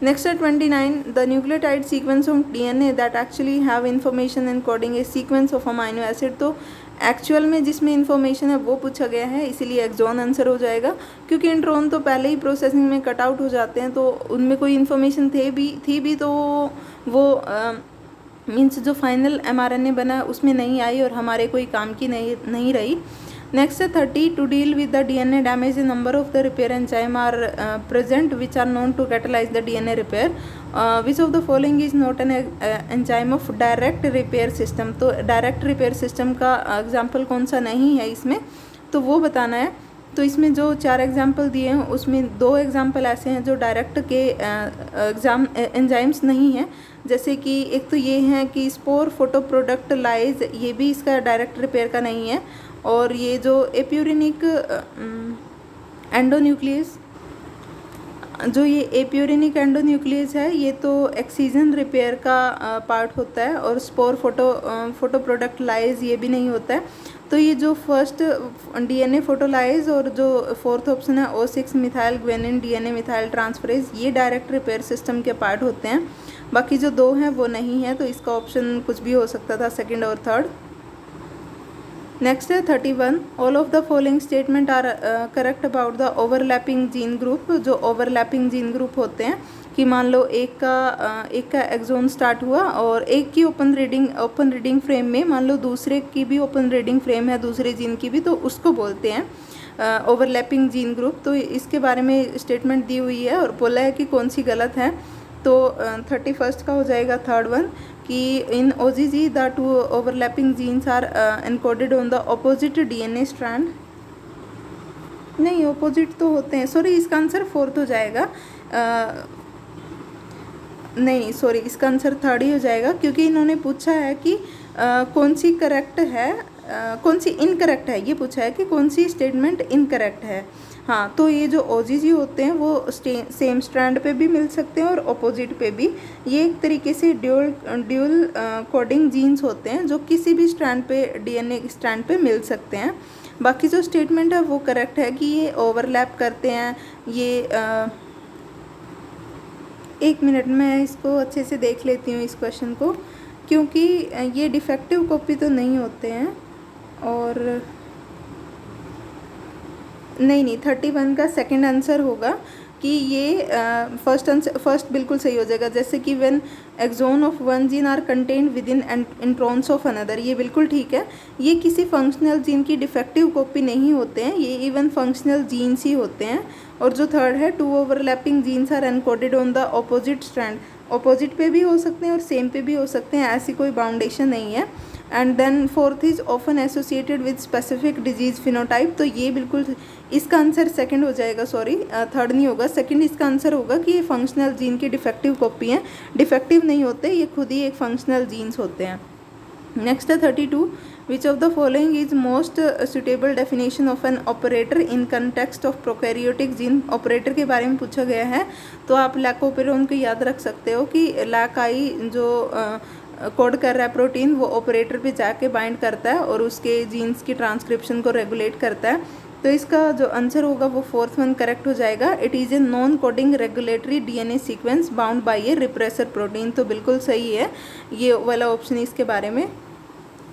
Next है 29, the nucleotide sequence of DNA that actually have information in coding A sequence of amino acid. तो एक्चुअल में जिसमें इन्फॉर्मेशन है वो पूछा गया है, इसीलिए एक्सॉन आंसर हो जाएगा, क्योंकि इंट्रॉन तो पहले ही प्रोसेसिंग में कट आउट हो जाते हैं, तो उनमें कोई इन्फॉर्मेशन थी भी तो वो मीन्स जो फाइनल mRNA बना है उसमें नहीं आई और हमारे कोई काम की नहीं रही। नेक्स्ट है 30, to deal with the DNA damage a number of the repair enzyme are present which are known to catalyse the DNA repair. Which of the following is not an enzyme of direct repair system. तो direct repair system का example कौन सा नहीं है इसमें, तो वो बताना है। तो इसमें जो 4 एग्जाम्पल दिए हैं उसमें 2 एग्जाम्पल ऐसे हैं जो डायरेक्ट के एंजाइम्स नहीं हैं, जैसे कि एक तो ये हैं कि स्पोर फोटो प्रोडक्ट लाइज, ये भी इसका डायरेक्ट रिपेयर का नहीं है। और ये जो एप्यूरिनिक एंडोन्यूक्लियस, जो ये एप्यूरिनिक एंडोन्यूक्लियस है ये तो एक्सीजन रिपेयर का पार्ट होता है, और स्पोर फोटो प्रोडक्ट लाइज ये भी नहीं होता है। तो ये जो फर्स्ट DNA फोटोलाइज और जो 4th ऑप्शन है O6 methyl guanine DNA methyl transferase, ये डायरेक्ट रिपेयर सिस्टम के पार्ट होते हैं, बाकी जो 2 हैं वो नहीं है। तो इसका ऑप्शन कुछ भी हो सकता था, 2nd और 3rd। नेक्स्ट है 31, all of the following statement are correct about the overlapping gene group. जो ओवरलैपिंग जीन ग्रुप होते हैं कि मान लो एक का एक्सोन स्टार्ट हुआ और एक की ओपन रीडिंग फ्रेम में मान लो दूसरे की भी ओपन रीडिंग फ्रेम है, दूसरे जीन की भी, तो उसको बोलते हैं ओवरलैपिंग जीन ग्रुप। तो इसके बारे में स्टेटमेंट दी हुई है और बोला है कि कौन सी गलत है। तो 31 का हो जाएगा 3rd वन कि in OGG the 2 overlapping genes are encoded on the opposite DNA strand. नहीं, ऑपोजिट तो होते हैं, सॉरी इसका आंसर 4th हो जाएगा। नहीं सॉरी, इसका आंसर 3rd ही हो जाएगा, क्योंकि इन्होंने पूछा है कि कौन सी करेक्ट है कौन सी इनकरेक्ट है, ये पूछा है कि कौन सी स्टेटमेंट इनकरेक्ट है। हाँ, तो ये जो OGG होते हैं वो सेम स्ट्रैंड पे भी मिल सकते हैं और अपोजिट पे भी। ये एक तरीके से ड्यूल कोडिंग जीन्स होते हैं जो किसी भी स्ट्रैंड पे, DNA स्ट्रैंड पे मिल सकते हैं। बाकी जो स्टेटमेंट है वो करेक्ट है कि ये ओवरलैप करते हैं। ये एक मिनट में इसको अच्छे से देख लेती हूँ इस क्वेश्चन को, क्योंकि ये डिफेक्टिव कॉपी तो नहीं होते हैं। और नहीं 31 का सेकंड आंसर होगा कि ये फर्स्ट बिल्कुल सही हो जाएगा। जैसे कि when exon of one gene are contained within introns of another, ये बिल्कुल ठीक है। ये किसी फंक्शनल जीन की डिफेक्टिव कॉपी नहीं होते हैं, ये इवन फंक्शनल जीन्स ही होते हैं। और जो थर्ड है, 2 overlapping genes are encoded on the opposite strand, opposite पे भी हो सकते हैं और सेम पे भी हो सकते हैं, ऐसी कोई बाउंडेशन नहीं है। And then fourth is often associated with specific disease phenotype, तो ये बिल्कुल इसका आंसर सेकंड हो जाएगा, सॉरी थर्ड नहीं होगा, सेकंड इसका आंसर होगा कि ये फंक्शनल जीन की डिफेक्टिव कॉपी हैं। डिफेक्टिव नहीं होते, ये खुद ही एक फंक्शनल जीन्स होते हैं। नेक्स्ट है 32, विच of the following is most suitable definition of an operator in context of prokaryotic gene. Operator के बारे में पूछा गया है, तो आप लैकोपेरोन को याद रख सकते हो कि लैकाई जो कोड कर रहा है प्रोटीन, वो ऑपरेटर पे जाके बाइंड करता है और उसके जीन्स की ट्रांसक्रिप्शन को रेगुलेट करता है। तो इसका जो आंसर होगा वो फोर्थ वन करेक्ट हो जाएगा। It is a non coding regulatory DNA sequence bound by A repressor protein, तो बिल्कुल सही है ये वाला ऑप्शन इसके बारे में।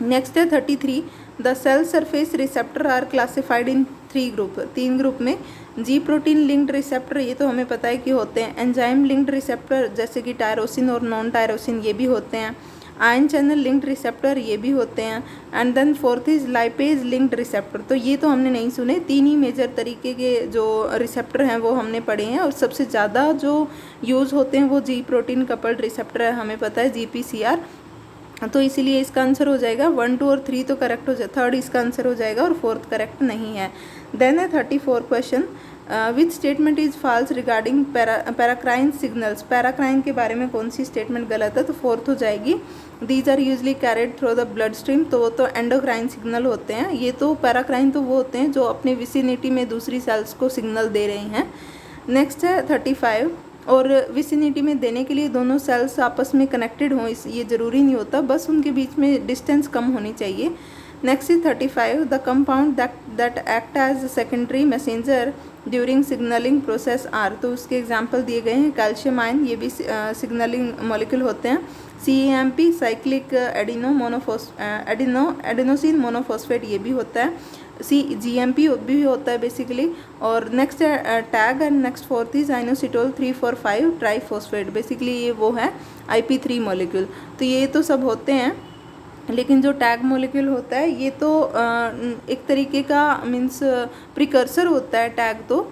नेक्स्ट है 33, the cell surface receptor are classified in 3 group, 3 group में। जी प्रोटीन लिंक्ड रिसेप्टर, ये तो हमें पता है कि होते हैं। एंजाइम लिंक्ड रिसेप्टर जैसे कि टायरोसिन और नॉन टायरोसिन, ये भी होते हैं। आयन चैनल लिंक्ड रिसेप्टर, ये भी होते हैं। And then fourth is lipase linked receptor, तो ये तो हमने नहीं सुने। 3 ही मेजर तरीके के जो रिसेप्टर हैं वो हमने पढ़े हैं, और सबसे ज़्यादा जो यूज़ होते हैं वो जी प्रोटीन कपल्ड रिसेप्टर है, हमें पता है GPCR। तो इसीलिए इसका आंसर हो जाएगा 1, 2 और 3 तो करेक्ट हो जाए, थर्ड इसका आंसर हो जाएगा और फोर्थ करेक्ट नहीं है। देन है 34 question, which statement is false regarding paracrine signals. Paracrine के बारे में कौन सी स्टेटमेंट गलत है, तो फोर्थ हो जाएगी। These are usually carried through the blood stream, तो वो तो एंडोक्राइन सिग्नल होते हैं। ये तो पैराक्राइन तो वो होते हैं जो अपने विसिनिटी में दूसरी सेल्स को सिग्नल दे रहे हैं। नेक्स्ट है 35, और विसिनिटी में देने के लिए दोनों सेल्स आपस में कनेक्टेड हों, इस ये ज़रूरी नहीं होता, बस उनके बीच में डिस्टेंस कम होनी चाहिए। Next is 35, the compound that act as secondary messenger during signalling process are, तो उसके एग्जांपल दिए गए हैं। कैल्शियम आयन, ये भी सिग्नलिंग मॉलिक्यूल होते हैं। CAMP साइक्लिक एडिनोसिन मोनोफॉस्फेट, ये भी होता है। GMP भी होता है बेसिकली। और नेक्स्ट है tag, and next fourth is inositol 3,4,5 triphosphate, basically ये वो है IP3 मॉलिक्यूल। तो ये तो सब होते हैं, लेकिन जो टैग मॉलिक्यूल होता है ये तो एक तरीके का मीन्स प्रिकर्सर होता है। टैग तो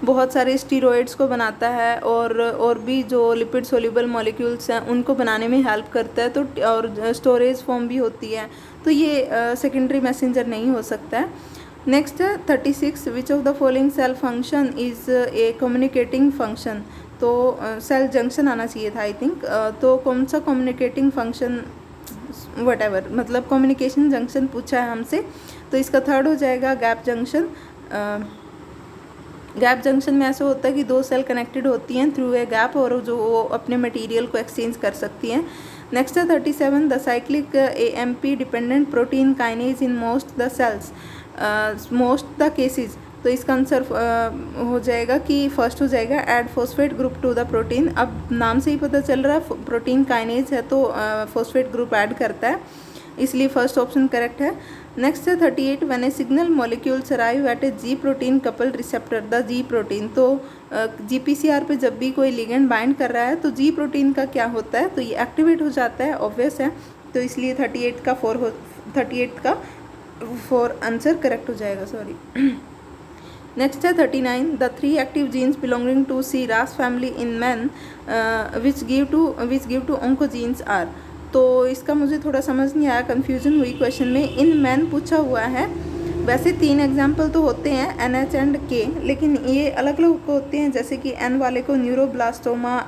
बहुत सारे स्टीरॉइड्स को बनाता है, और भी जो लिपिड सोल्यूबल मॉलिक्यूल्स हैं उनको बनाने में हेल्प करता है, तो और स्टोरेज फॉर्म भी होती है, तो ये सेकेंडरी मैसेंजर नहीं हो सकता है। नेक्स्ट है 36, which of the following cell function is a communicating function, तो सेल जंक्शन आना चाहिए था आई थिंक। तो कौन सा कम्युनिकेटिंग फंक्शन, वटेवर, मतलब कम्युनिकेशन जंक्शन पूछा है हमसे, तो इसका थर्ड हो जाएगा गैप जंक्शन। गैप जंक्शन में ऐसा होता है कि 2 सेल कनेक्टेड होती हैं थ्रू ए गैप, और जो वो अपने मटेरियल को एक्सचेंज कर सकती हैं। नेक्स्ट है 37, the cyclic AMP dependent protein kinase in most the cells, most the cases, तो इसका आंसर हो जाएगा कि फर्स्ट हो जाएगा add phosphate group to the protein. अब नाम से ही पता चल रहा है प्रोटीन काइनेज है, तो फॉस्फेट ग्रुप ऐड करता है, इसलिए फर्स्ट ऑप्शन करेक्ट है। नेक्स्ट है 38, when A signal molecules arrive at A ji protein coupled receptor, the ji protein, तो GPCR पे जब भी कोई लिगेंड बाइंड कर रहा है तो जी प्रोटीन का क्या होता है, तो ये एक्टिवेट हो जाता है, ऑब्वियस है, तो इसलिए 38 का 4 आंसर करेक्ट हो जाएगा, सॉरी। नेक्स्ट है 39, the 3 active genes belonging to CRAS family in man which give to oncogenes are, तो इसका मुझे थोड़ा समझ नहीं आया, कन्फ्यूजन हुई क्वेश्चन में। इन मैन पूछा हुआ है, वैसे 3 एग्जाम्पल तो होते हैं NH एंड K, लेकिन ये अलग अलग होते हैं, जैसे कि N वाले को neuroblastoma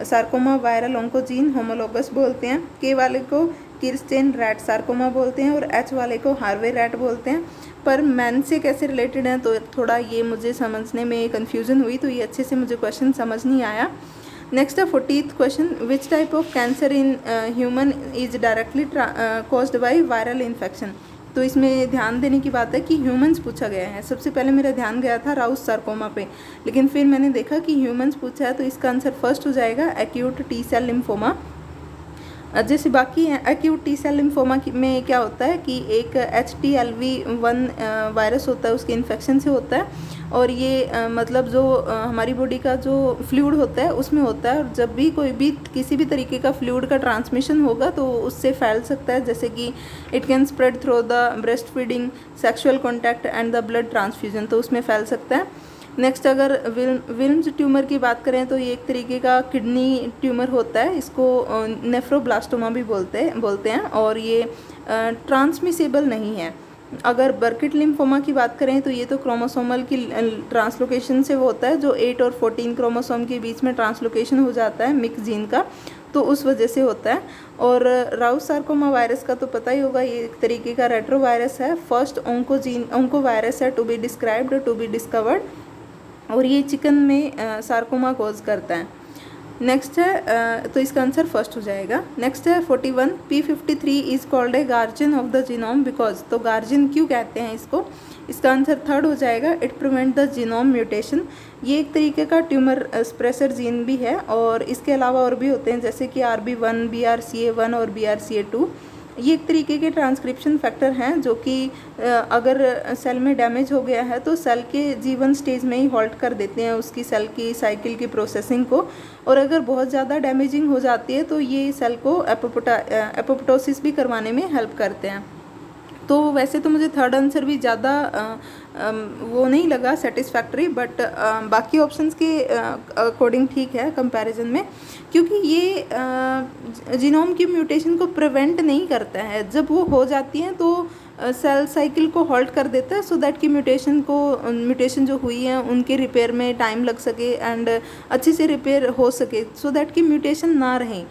sarcoma viral oncogene homologous बोलते हैं, K वाले को किर्स्टेन रैट सार्कोमा बोलते हैं, और H वाले को हार्वे रैट बोलते हैं। पर मैन से कैसे रिलेटेड हैं, तो थोड़ा ये मुझे समझने में कन्फ्यूज़न हुई, तो ये अच्छे से मुझे क्वेश्चन समझ नहीं आया। नेक्स्ट है 40th question, which type of cancer in human is directly caused by viral infection. तो इसमें ध्यान देने की बात है कि ह्यूमंस पूछा गया है। सबसे पहले मेरा ध्यान गया था राउस सार्कोमा पे, लेकिन फिर मैंने देखा कि ह्यूमंस पूछा है, तो इसका आंसर फर्स्ट हो जाएगा एक्यूट टी सेल लिम्फोमा। जैसे बाकी हैं, एक्यूट टी सेल लिम्फोमा में क्या होता है कि एक HTLV-1 वायरस होता है, उसके इन्फेक्शन से होता है, और ये मतलब जो हमारी बॉडी का जो फ्लूइड होता है उसमें होता है, और जब भी कोई भी किसी भी तरीके का फ्लूइड का ट्रांसमिशन होगा तो उससे फैल सकता है, जैसे कि it can spread through the breast feeding, sexual contact and the blood transfusion, तो उसमें फैल सकता है। नेक्स्ट अगर विल्म्स ट्यूमर की बात करें तो ये एक तरीके का किडनी ट्यूमर होता है, इसको नेफ्रोब्लास्टोमा भी बोलते हैं, और ये ट्रांसमिसेबल नहीं है। अगर बर्किट लिम्फोमा की बात करें तो ये तो क्रोमोसोमल की ट्रांसलोकेशन से वो होता है, जो 8 और 14 क्रोमोसोम के बीच में ट्रांसलोकेशन हो जाता है मिक्स जीन का, तो उस वजह से होता है। और राउस सार्कोमा वायरस का तो पता ही होगा, ये एक तरीके का रेट्रो वायरस है, फर्स्ट ओंको वायरस है to be described, to be discovered, और ये चिकन में सार्कोमा कॉज करता है। नेक्स्ट है तो इसका आंसर फर्स्ट हो जाएगा। नेक्स्ट है 41, P53 is called a guardian of the genome because, तो गार्जियन क्यों कहते हैं इसको, इसका आंसर थर्ड हो जाएगा, it prevent the genome mutation. ये एक तरीके का ट्यूमर स्प्रेसर जीन भी है, और इसके अलावा और भी होते हैं जैसे कि RB1, BRCA1 और BRCA2। ये एक तरीके के ट्रांसक्रिप्शन फैक्टर हैं जो कि अगर सेल में डैमेज हो गया है तो सेल के जीवन स्टेज में ही हॉल्ट कर देते हैं उसकी सेल की साइकिल की प्रोसेसिंग को, और अगर बहुत ज़्यादा डैमेजिंग हो जाती है तो ये सेल को एपोप्टोसिस भी करवाने में हेल्प करते हैं। तो वैसे तो मुझे थर्ड आंसर भी ज़्यादा वो नहीं लगा सेटिस्फैक्ट्री, बट बाकी ऑप्शंस के अकॉर्डिंग ठीक है कंपैरिजन में, क्योंकि ये जीनोम की म्यूटेशन को प्रिवेंट नहीं करता है। जब वो हो जाती हैं तो सेल साइकिल को हॉल्ट कर देता है, सो दैट कि म्यूटेशन जो हुई है उनके रिपेयर में टाइम लग सके एंड अच्छे से रिपेयर हो सके, सो दैट कि म्यूटेशन ना रहें,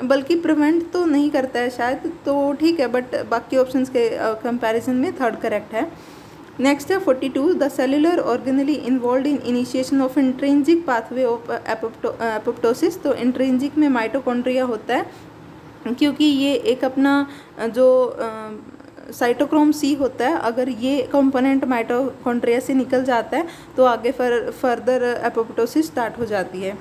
बल्कि प्रिवेंट तो नहीं करता है शायद, तो ठीक है, बट बाकी ऑप्शंस के कंपैरिजन में थर्ड करेक्ट है। नेक्स्ट है 42, the cellular organelle involve in initiation of intrinsic pathway of apoptosis. तो इंट्रिंसिक में माइटोकॉन्ड्रिया होता है, क्योंकि ये एक अपना जो साइटोक्रोम C होता है, अगर ये कंपोनेंट माइटोकॉन्ड्रिया से निकल जाता है तो आगे फर्दर एपोप्टोसिस स्टार्ट हो जाती है।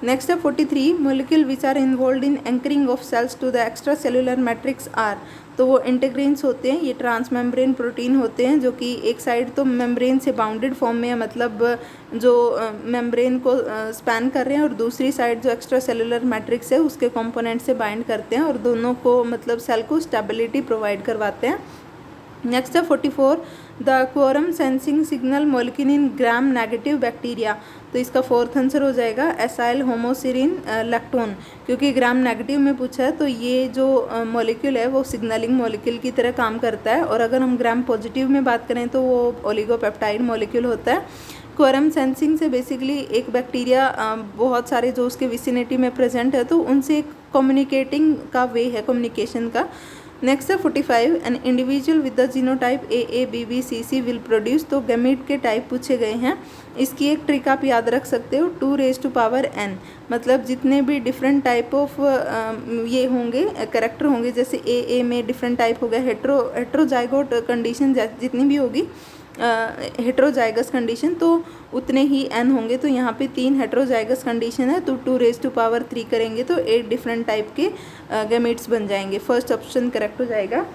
नेक्स्ट है 43, molecule which are involve in anchoring of cells to the extra cellular matrix are. तो वो इंटीग्रीन्स होते हैं, ये ट्रांसमेम्ब्रेन प्रोटीन होते हैं जो कि एक साइड तो मेम्ब्रेन से बाउंडेड फॉर्म में है, मतलब जो मेम्ब्रेन को स्पैन कर रहे हैं, और दूसरी साइड जो एक्स्ट्रा सेलुलर मैट्रिक्स है उसके कंपोनेंट से बाइंड करते हैं, और दोनों को मतलब सेल को स्टेबिलिटी प्रोवाइड करवाते हैं। नेक्स्ट है 44, the quorum sensing signal molecule in gram negative bacteria. तो इसका फोर्थ आंसर हो जाएगा एसाइल होमोसिरिन लैक्टोन, क्योंकि ग्राम नेगेटिव में पूछा है तो ये जो मॉलिक्यूल है वो सिग्नलिंग मॉलिक्यूल की तरह काम करता है, और अगर हम ग्राम पॉजिटिव में बात करें तो वो ओलिगोपेप्टाइड मॉलिक्यूल होता है। क्वोरम सेंसिंग से बेसिकली एक बैक्टीरिया बहुत सारे जो उसके विसिनिटी में प्रेजेंट है तो उनसे एक कम्युनिकेटिंग का वे है, कम्युनिकेशन का। नेक्स्ट है 45, N individual with the genotype AABBCC will produce. तो गैमीट के टाइप पूछे गए हैं, इसकी एक ट्रिक आप याद रख सकते हो, 2⁻n, मतलब जितने भी डिफरेंट टाइप ऑफ ये होंगे कैरेक्टर होंगे, जैसे AA में डिफरेंट टाइप हो गया, हेट्रोजाइगोट कंडीशन जितनी भी होगी हेट्रोजाइगस कंडीशन, तो उतने ही n होंगे। तो यहाँ पे 3 हेट्रोजाइगस कंडीशन है, तो 2⁻³ करेंगे तो 8 डिफरेंट टाइप के गैमेट्स बन जाएंगे। फर्स्ट ऑप्शन करेक्ट हो जाएगा।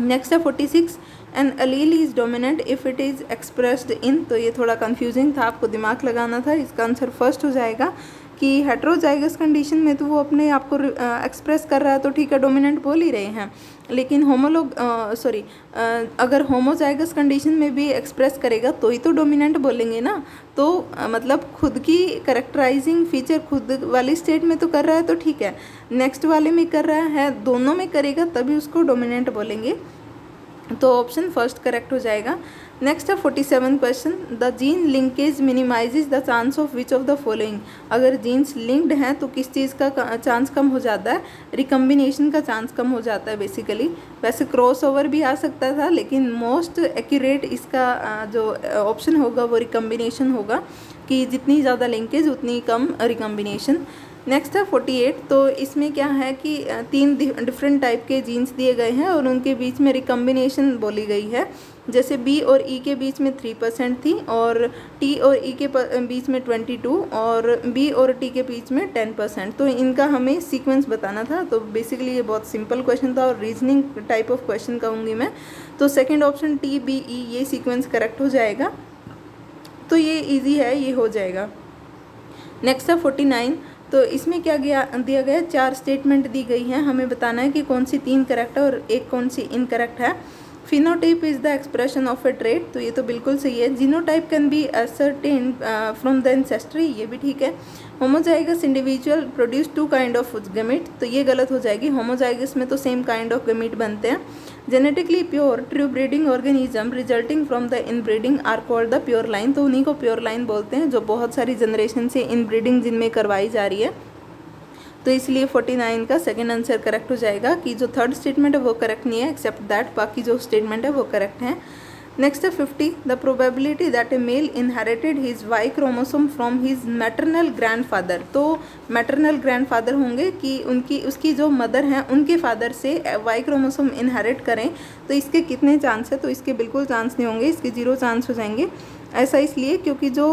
नेक्स्ट है 46, an allele is dominant if it is expressed in. तो ये थोड़ा कंफ्यूजिंग था, आपको दिमाग लगाना था। इसका आंसर फर्स्ट हो जाएगा कि हेट्रोजाइगस कंडीशन में तो वो अपने आप को एक्सप्रेस कर रहा है, तो ठीक है डोमिनेंट बोल ही रहे हैं, लेकिन अगर होमोजाइगस कंडीशन में भी एक्सप्रेस करेगा तो ही तो डोमिनेंट बोलेंगे ना। तो मतलब खुद की करेक्टराइजिंग फीचर खुद वाली स्टेट में तो कर रहा है तो ठीक है, नेक्स्ट वाले में कर रहा है, दोनों में करेगा तभी उसको डोमिनेंट बोलेंगे। तो ऑप्शन फर्स्ट करेक्ट हो जाएगा। नेक्स्ट है 47 question, the gene linkage minimises the chance of which of the following. अगर जीन्स लिंक्ड हैं तो किस चीज़ का चांस कम हो जाता है? रिकम्बिनेशन का चांस कम हो जाता है बेसिकली। वैसे क्रॉस ओवर भी आ सकता था, लेकिन मोस्ट एक्यूरेट इसका जो ऑप्शन होगा वो रिकम्बिनेशन होगा, कि जितनी ज़्यादा लिंकेज उतनी कम रिकम्बिनेशन। नेक्स्ट है 48, तो इसमें क्या है कि 3 डिफरेंट टाइप के जीन्स दिए गए हैं और उनके बीच में रिकम्बिनेशन बोली गई है। जैसे बी और ई के बीच में 3% थी, और टी और ई के बीच में 22, और बी और टी के बीच में 10%। तो इनका हमें सीक्वेंस बताना था। तो बेसिकली ये बहुत सिंपल क्वेश्चन था और रीजनिंग टाइप ऑफ क्वेश्चन कहूँगी मैं। तो second option T B E ये सीक्वेंस करेक्ट हो जाएगा। तो ये ईजी है, ये हो जाएगा। नेक्स्ट है 49, तो इसमें क्या दिया गया है? 4 स्टेटमेंट दी गई हैं, हमें बताना है कि कौन सी 3 करेक्ट है और एक कौन सी इनकरेक्ट है। Phenotype is the expression of A trait, तो ये तो बिल्कुल सही है। Genotype can be ascertain from the ancestry, ये भी ठीक है। Homozygous individual produce 2 kind of gamete, तो ये गलत हो जाएगी। होमोजाइगस में तो सेम काइंड ऑफ गैमीट बनते हैं। Genetically pure true breeding organism resulting from the inbreeding are called the pure line, तो उन्हीं को प्योर लाइन बोलते हैं जो बहुत सारी जनरेशन से इनब्रीडिंग जिनमें करवाई जा रही है। तो इसलिए 49 का सेकेंड आंसर करेक्ट हो जाएगा, कि जो थर्ड स्टेटमेंट है वो करेक्ट नहीं है, एक्सेप्ट दैट बाकी जो स्टेटमेंट है वो करेक्ट है। नेक्स्ट है 50, the probability that a male inherited his Y chromosome from his maternal grandfather, तो मैटरनल ग्रैंडफादर होंगे कि उसकी जो मदर हैं उनके फादर से वाई क्रोमोसोम इनहेरिट करें, तो इसके कितने चांस है? तो इसके बिल्कुल चांस नहीं होंगे, इसके 0 चांस हो जाएंगे। ऐसा इसलिए क्योंकि जो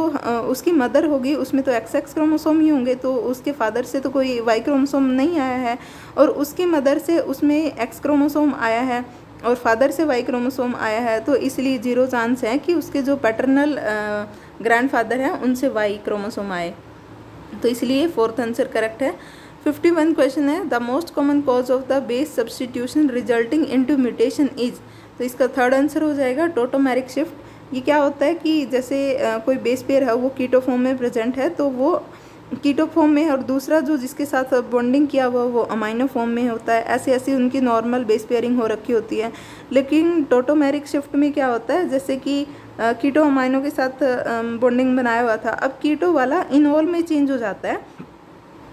उसकी मदर होगी उसमें तो XX क्रोमोसोम ही होंगे, तो उसके फादर से तो कोई वाई क्रोमोसोम नहीं आया है, और उसकी मदर से उसमें X क्रोमोसोम आया है और फादर से वाई क्रोमोसोम आया है, तो इसलिए 0 चांस है कि उसके जो पैटर्नल ग्रैंडफादर हैं उनसे वाई क्रोमोसोम आए। तो इसलिए फोर्थ आंसर करेक्ट है। 51 क्वेश्चन है, the most common cause of the base substitution resulting into mutation is, तो इसका थर्ड आंसर हो जाएगा टोटोमेरिक शिफ्ट। ये क्या होता है कि जैसे कोई बेस पेयर है वो कीटो फॉर्म में प्रेजेंट है, तो वो कीटो फॉर्म में है, और दूसरा जो जिसके साथ बॉन्डिंग किया हुआ वो अमाइनो फॉर्म में होता है। ऐसे ऐसे उनकी नॉर्मल बेस पेयरिंग हो रखी होती है। लेकिन टोटोमेरिक शिफ्ट में क्या होता है, जैसे कि कीटो अमाइनो के साथ बॉन्डिंग बनाया हुआ था, अब कीटो वाला इनोल में चेंज हो जाता है,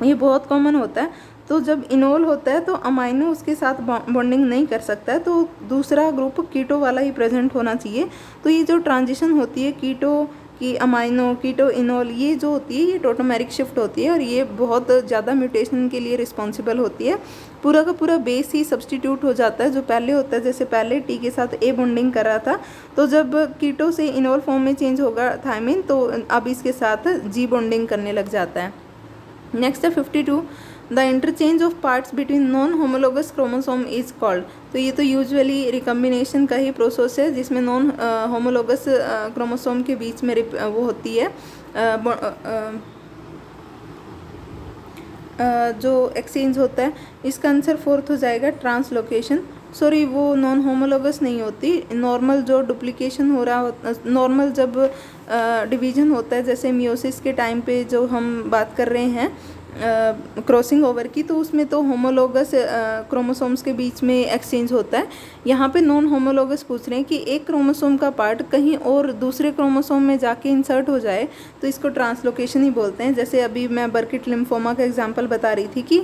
ये बहुत कॉमन होता है। तो जब इनोल होता है तो अमाइनो उसके साथ बॉन्डिंग नहीं कर सकता है, तो दूसरा ग्रुप कीटो वाला ही प्रेजेंट होना चाहिए। तो ये जो ट्रांजिशन होती है कीटो की अमाइनो, कीटो इनोल, ये जो होती है ये टोटोमेरिक शिफ्ट होती है, और ये बहुत ज़्यादा म्यूटेशन के लिए रिस्पॉन्सिबल होती है। पूरा का पूरा बेस ही सब्सटीट्यूट हो जाता है जो पहले होता है। जैसे पहले टी के साथ ए बॉन्डिंग कर रहा था, तो जब कीटो से इनोल फॉर्म में चेंज होगा थायमिन, तो अब इसके साथ जी बॉन्डिंग करने लग जाता है। नेक्स्ट है 52, the interchange of parts between non homologous chromosome is called, तो ये तो यूजुअली रिकम्बिनेशन का ही प्रोसेस है जिसमें नॉन होमोलोगस क्रोमोसोम के बीच में वो होती है जो एक्सचेंज होता है। इसका आंसर फोर्थ हो जाएगा ट्रांसलोकेशन। सॉरी, वो नॉन होमोलोगस नहीं होती, नॉर्मल जो डुप्लीकेशन हो रहा नॉर्मल जब डिवीजन होता है, जैसे मियोसिस के टाइम पे जो हम बात कर रहे हैं क्रॉसिंग ओवर की, तो उसमें तो होमोलोगस क्रोमोसोम्स के बीच में एक्सचेंज होता है। यहाँ पे नॉन होमोलोगस पूछ रहे हैं कि एक क्रोमोसोम का पार्ट कहीं और दूसरे क्रोमोसोम में जाके इंसर्ट हो जाए, तो इसको ट्रांसलोकेशन ही बोलते हैं। जैसे अभी मैं बर्किट लिम्फोमा का एग्जांपल बता रही थी कि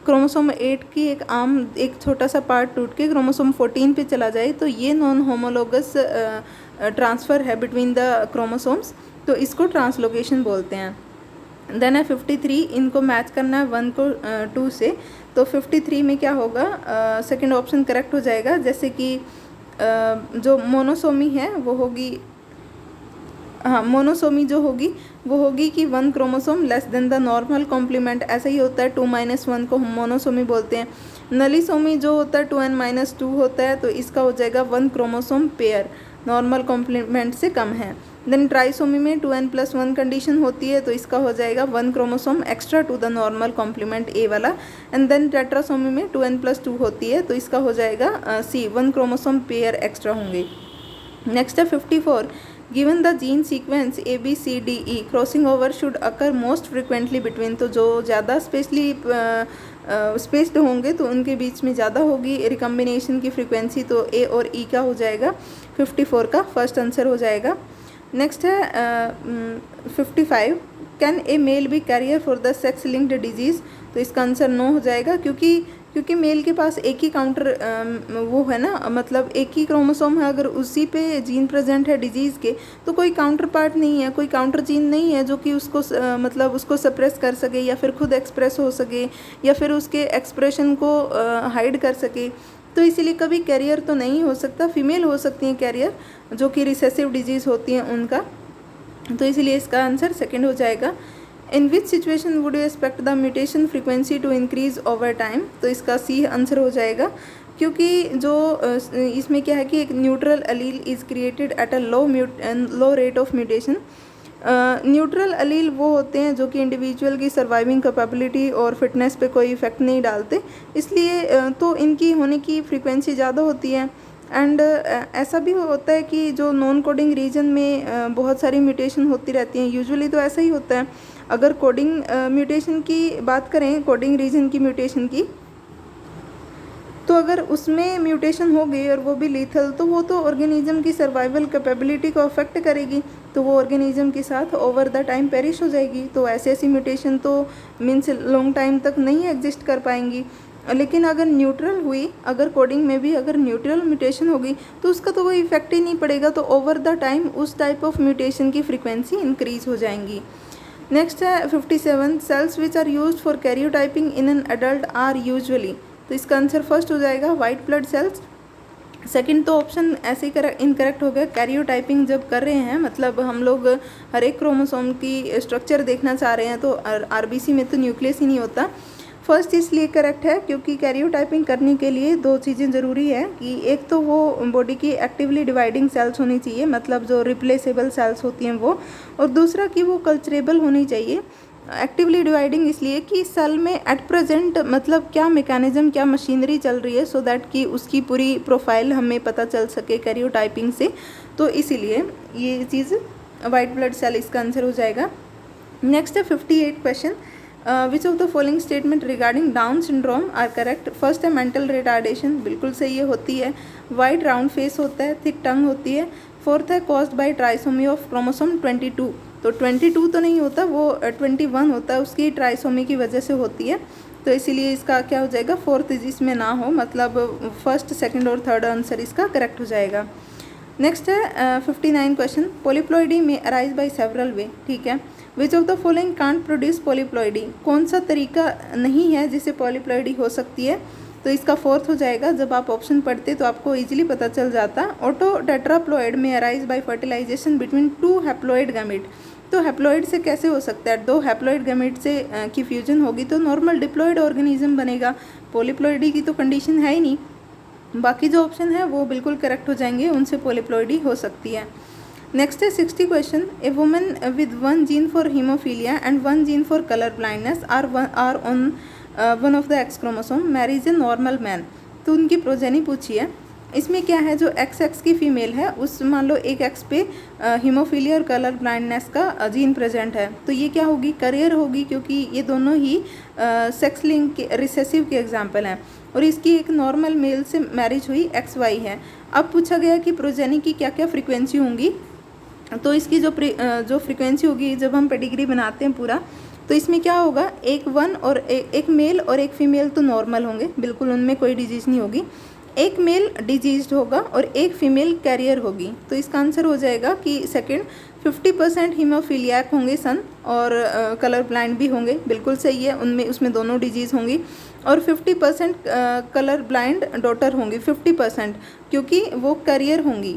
क्रोमोसोम 8 की एक छोटा सा पार्ट टूट के क्रोमोसोम 14 पे चला जाए, तो ये नॉन होमोलोगस ट्रांसफ़र है बिटवीन द क्रोमोसोम्स, तो इसको ट्रांसलोकेशन बोलते हैं। देन है 53, इनको मैच करना है 1 को 2 से, तो 53 में क्या होगा, सेकंड ऑप्शन करेक्ट हो जाएगा। जैसे कि जो मोनोसोमी है वो होगी, हाँ मोनोसोमी जो होगी वो होगी कि 1 chromosome less than the normal complement, ऐसा ही होता है। 2-1 को हम मोनोसोमी बोलते हैं। नलीसोमी जो होता है 2n-2 होता है, तो इसका हो जाएगा 1 क्रोमोसोम पेयर, नॉर्मल कॉम्प्लीमेंट से कम है। देन ट्राइसोमी में 2n+1 कंडीशन होती है, तो इसका हो जाएगा 1 chromosome extra to the normal complement a वाला। एंड देन टेट्रासोमी में 2n+2 होती है, तो इसका हो जाएगा सी, 1 क्रोमोसोम पेयर एक्स्ट्रा होंगे। नेक्स्ट है 54, given the gene sequence ABCDE crossing over should occur most frequently between, तो जो ज़्यादा स्पेशली स्पेस्ड होंगे तो उनके बीच में ज़्यादा होगी रिकम्बिनेशन की फ्रीक्वेंसी, तो ए और ई का हो जाएगा 54 का फर्स्ट आंसर हो जाएगा। नेक्स्ट है 55, can a male be carrier for the sex linked disease, तो इसका आंसर नो हो जाएगा, क्योंकि मेल के पास एक ही काउंटर वो है ना, मतलब एक ही क्रोमोसोम है, अगर उसी पे जीन प्रेजेंट है डिजीज़ के तो कोई काउंटर पार्ट नहीं है, कोई काउंटर जीन नहीं है जो कि उसको मतलब उसको सप्रेस कर सके या फिर खुद एक्सप्रेस हो सके या फिर उसके एक्सप्रेशन को हाइड कर सके, तो इसीलिए कभी कैरियर तो नहीं हो सकता। फीमेल हो सकती हैं कैरियर जो कि रिसेसिव डिजीज़ होती हैं उनका, तो इसीलिए इसका आंसर सेकेंड हो जाएगा। In which situation would you expect the mutation frequency to increase over time, तो इसका सी आंसर हो जाएगा, क्योंकि जो इसमें क्या है कि एक neutral allele is created at a low rate of mutation. Neutral allele वो होते हैं जो कि इंडिविजुअल की सर्वाइविंग कैपेबिलिटी और फिटनेस पे कोई इफेक्ट नहीं डालते, इसलिए तो इनकी होने की फ्रीक्वेंसी ज़्यादा होती है। एंड ऐसा भी होता है कि जो नॉन कोडिंग रीजन में बहुत सारी म्यूटेशन होती रहती हैं, यूजुअली तो ऐसा ही होता है। अगर कोडिंग म्यूटेशन की बात करें, कोडिंग रीजन की म्यूटेशन की, तो अगर उसमें म्यूटेशन हो गई और वो भी लीथल, तो वो तो ऑर्गेनिज्म की सर्वाइवल कैपेबिलिटी को अफेक्ट करेगी, तो वो ऑर्गेनिज्म के साथ ओवर द टाइम पेरिश हो जाएगी। तो ऐसी म्यूटेशन तो मीन्स लॉन्ग टाइम तक नहीं एग्जिस्ट कर पाएंगी। लेकिन अगर न्यूट्रल हुई, अगर कोडिंग में भी अगर न्यूट्रल म्यूटेशन होगी तो उसका तो कोई इफेक्ट ही नहीं पड़ेगा, तो ओवर द टाइम उस टाइप ऑफ म्यूटेशन की फ्रीक्वेंसी इंक्रीज हो जाएंगी। नेक्स्ट है 57, cells which are used for karyotyping in an adult are usually, तो इसका आंसर फर्स्ट हो जाएगा वाइट ब्लड सेल्स। सेकंड तो ऑप्शन ऐसे ही इनकरेक्ट हो गया, कैरियोटाइपिंग जब कर रहे हैं मतलब हम लोग हर एक क्रोमोसोम की स्ट्रक्चर देखना चाह रहे हैं, तो आरबीसी में तो न्यूक्लियस ही नहीं होता। फर्स्ट इसलिए करेक्ट है क्योंकि कैरियोटाइपिंग करने के लिए दो चीज़ें ज़रूरी है कि एक तो वो बॉडी की एक्टिवली डिवाइडिंग सेल्स होनी चाहिए, मतलब जो रिप्लेसेबल सेल्स होती हैं वो, और दूसरा कि वो कल्चरेबल होनी चाहिए। एक्टिवली डिवाइडिंग इसलिए कि सेल में एट प्रेजेंट मतलब क्या मैकेनिज्म, क्या मशीनरी चल रही है, सो दैट कि उसकी पूरी प्रोफाइल हमें पता चल सके कैरियोटाइपिंग से, तो इसीलिए ये चीज़ वाइट ब्लड सेल इसका आंसर हो जाएगा। नेक्स्ट है 58 question, which of the following statement regarding Down syndrome are correct. First है मेंटल रिटार्डेशन, बिल्कुल सही है, होती है। वाइड राउंड फेस होता है, थिक टंग होती है। फोर्थ है caused by trisomy of chromosome 22, तो 22 तो नहीं होता, वो 21 होता है, उसकी ट्राइसोमी की वजह से होती है, तो इसीलिए इसका क्या हो जाएगा, फोर्थ इसमें ना हो, मतलब फर्स्ट सेकंड और थर्ड आंसर इसका करेक्ट हो जाएगा। नेक्स्ट है 59 क्वेश्चन, पॉलीप्लॉइडी में अराइज बाय सेवरल वे, ठीक है। Which of the following can't produce polyploidy, कौन सा तरीका नहीं है जिससे पॉलीप्लॉइडी हो सकती है, तो इसका फोर्थ हो जाएगा। जब आप ऑप्शन पढ़ते तो आपको इजीली पता चल जाता। ऑटो टेट्राप्लॉइड में arise by fertilisation between 2 haploid gamete, तो हैप्लॉइड से कैसे हो सकता है, 2 हैप्लॉइड गैमेट से की फ्यूजन होगी तो नॉर्मल डिप्लॉइड ऑर्गेनिज्म बनेगा, पॉलीप्लॉइडी की तो कंडीशन है ही नहीं। बाकी जो ऑप्शन है वो बिल्कुल करेक्ट हो जाएंगे, उनसे पॉलीप्लॉइडी हो सकती है। नेक्स्ट है 60 question, a woman with 1 gene for haemophilia and 1 gene for colour blindness are on one of the X chromosome marries a normal man, तो उनकी प्रोजेनी पूछी है। इसमें क्या है, जो एक्स की फीमेल है उस मान लो एक एक्स पे हीमोफीलिया और कलर ब्लाइंडनेस का जीन प्रेजेंट है, तो ये क्या होगी, करियर होगी, क्योंकि ये दोनों ही सेक्स लिंक के रिसेसिव के एग्जाम्पल हैं, और इसकी एक नॉर्मल मेल से मैरिज हुई XY है। अब पूछा गया कि प्रोजेनी की क्या क्या फ्रीक्वेंसी होंगी, तो इसकी जो फ्रीक्वेंसी होगी जब हम पेडिग्री बनाते हैं पूरा, तो इसमें क्या होगा, एक 1 और एक मेल और एक फीमेल तो नॉर्मल होंगे, बिल्कुल उनमें कोई डिजीज़ नहीं होगी। एक मेल डिजीज्ड होगा और एक फीमेल कैरियर होगी, तो इसका आंसर हो जाएगा कि सेकंड। 50% हीमोफीलियाक होंगे सन और कलर ब्लाइंड भी होंगे, बिल्कुल सही है, उसमें दोनों डिजीज़ होंगी। और 50% कलर ब्लाइंड डॉटर होंगी, 50%, क्योंकि वो कैरियर होंगी।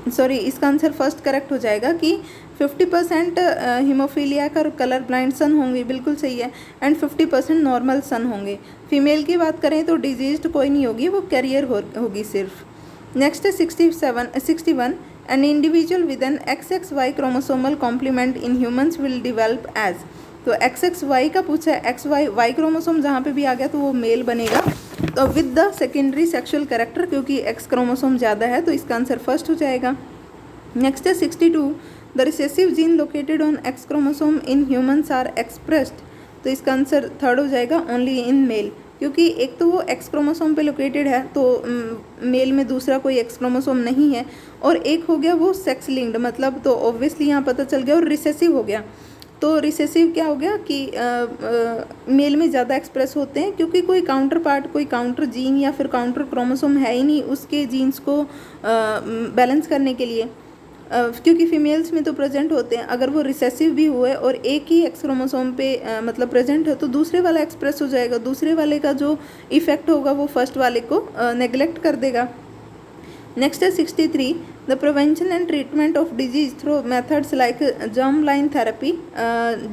सॉरी, इसका आंसर फर्स्ट करेक्ट हो जाएगा कि 50% हीमोफीलिया और कलर ब्लाइंड सन होंगे, बिल्कुल सही है, एंड 50% नॉर्मल सन होंगे। फीमेल की बात करें तो डिजीज्ड कोई नहीं होगी, वो कैरियर होगी सिर्फ। नेक्स्ट है 61, an individual with an XXY chromosomal complement in humans will develop as, तो XXY का पूछा है, XY क्रोमोसोम जहाँ पे भी आ गया तो वो मेल बनेगा, तो with the secondary sexual character, क्योंकि X क्रोमोसोम ज़्यादा है तो इसका आंसर फर्स्ट हो जाएगा। नेक्स्ट है 62, the recessive gene located on X chromosome in humans are expressed, तो इसका आंसर थर्ड हो जाएगा ओनली इन मेल, क्योंकि एक तो वो एक्स क्रोमोसोम पे लोकेटेड है, तो मेल में दूसरा कोई एक्स क्रोमोसोम नहीं है, और एक हो गया वो सेक्स लिंक्ड, मतलब तो ऑब्वियसली यहाँ पता चल गया, और रिसेसिव हो गया। तो रिसेसिव क्या हो गया कि मेल में ज़्यादा एक्सप्रेस होते हैं, क्योंकि कोई काउंटर पार्ट, कोई काउंटर जीन या फिर काउंटर क्रोमोसोम है ही नहीं उसके जीन्स को बैलेंस करने के लिए, क्योंकि फीमेल्स में तो प्रेजेंट होते हैं। अगर वो रिसेसिव भी हुए और एक ही एक्स क्रोमोसोम पे मतलब प्रेजेंट है, तो दूसरे वाला एक्सप्रेस हो जाएगा, दूसरे वाले का जो इफेक्ट होगा वो फर्स्ट वाले को नेग्लेक्ट कर देगा। नेक्स्ट है 63, the prevention and treatment of disease through methods like germ line therapy,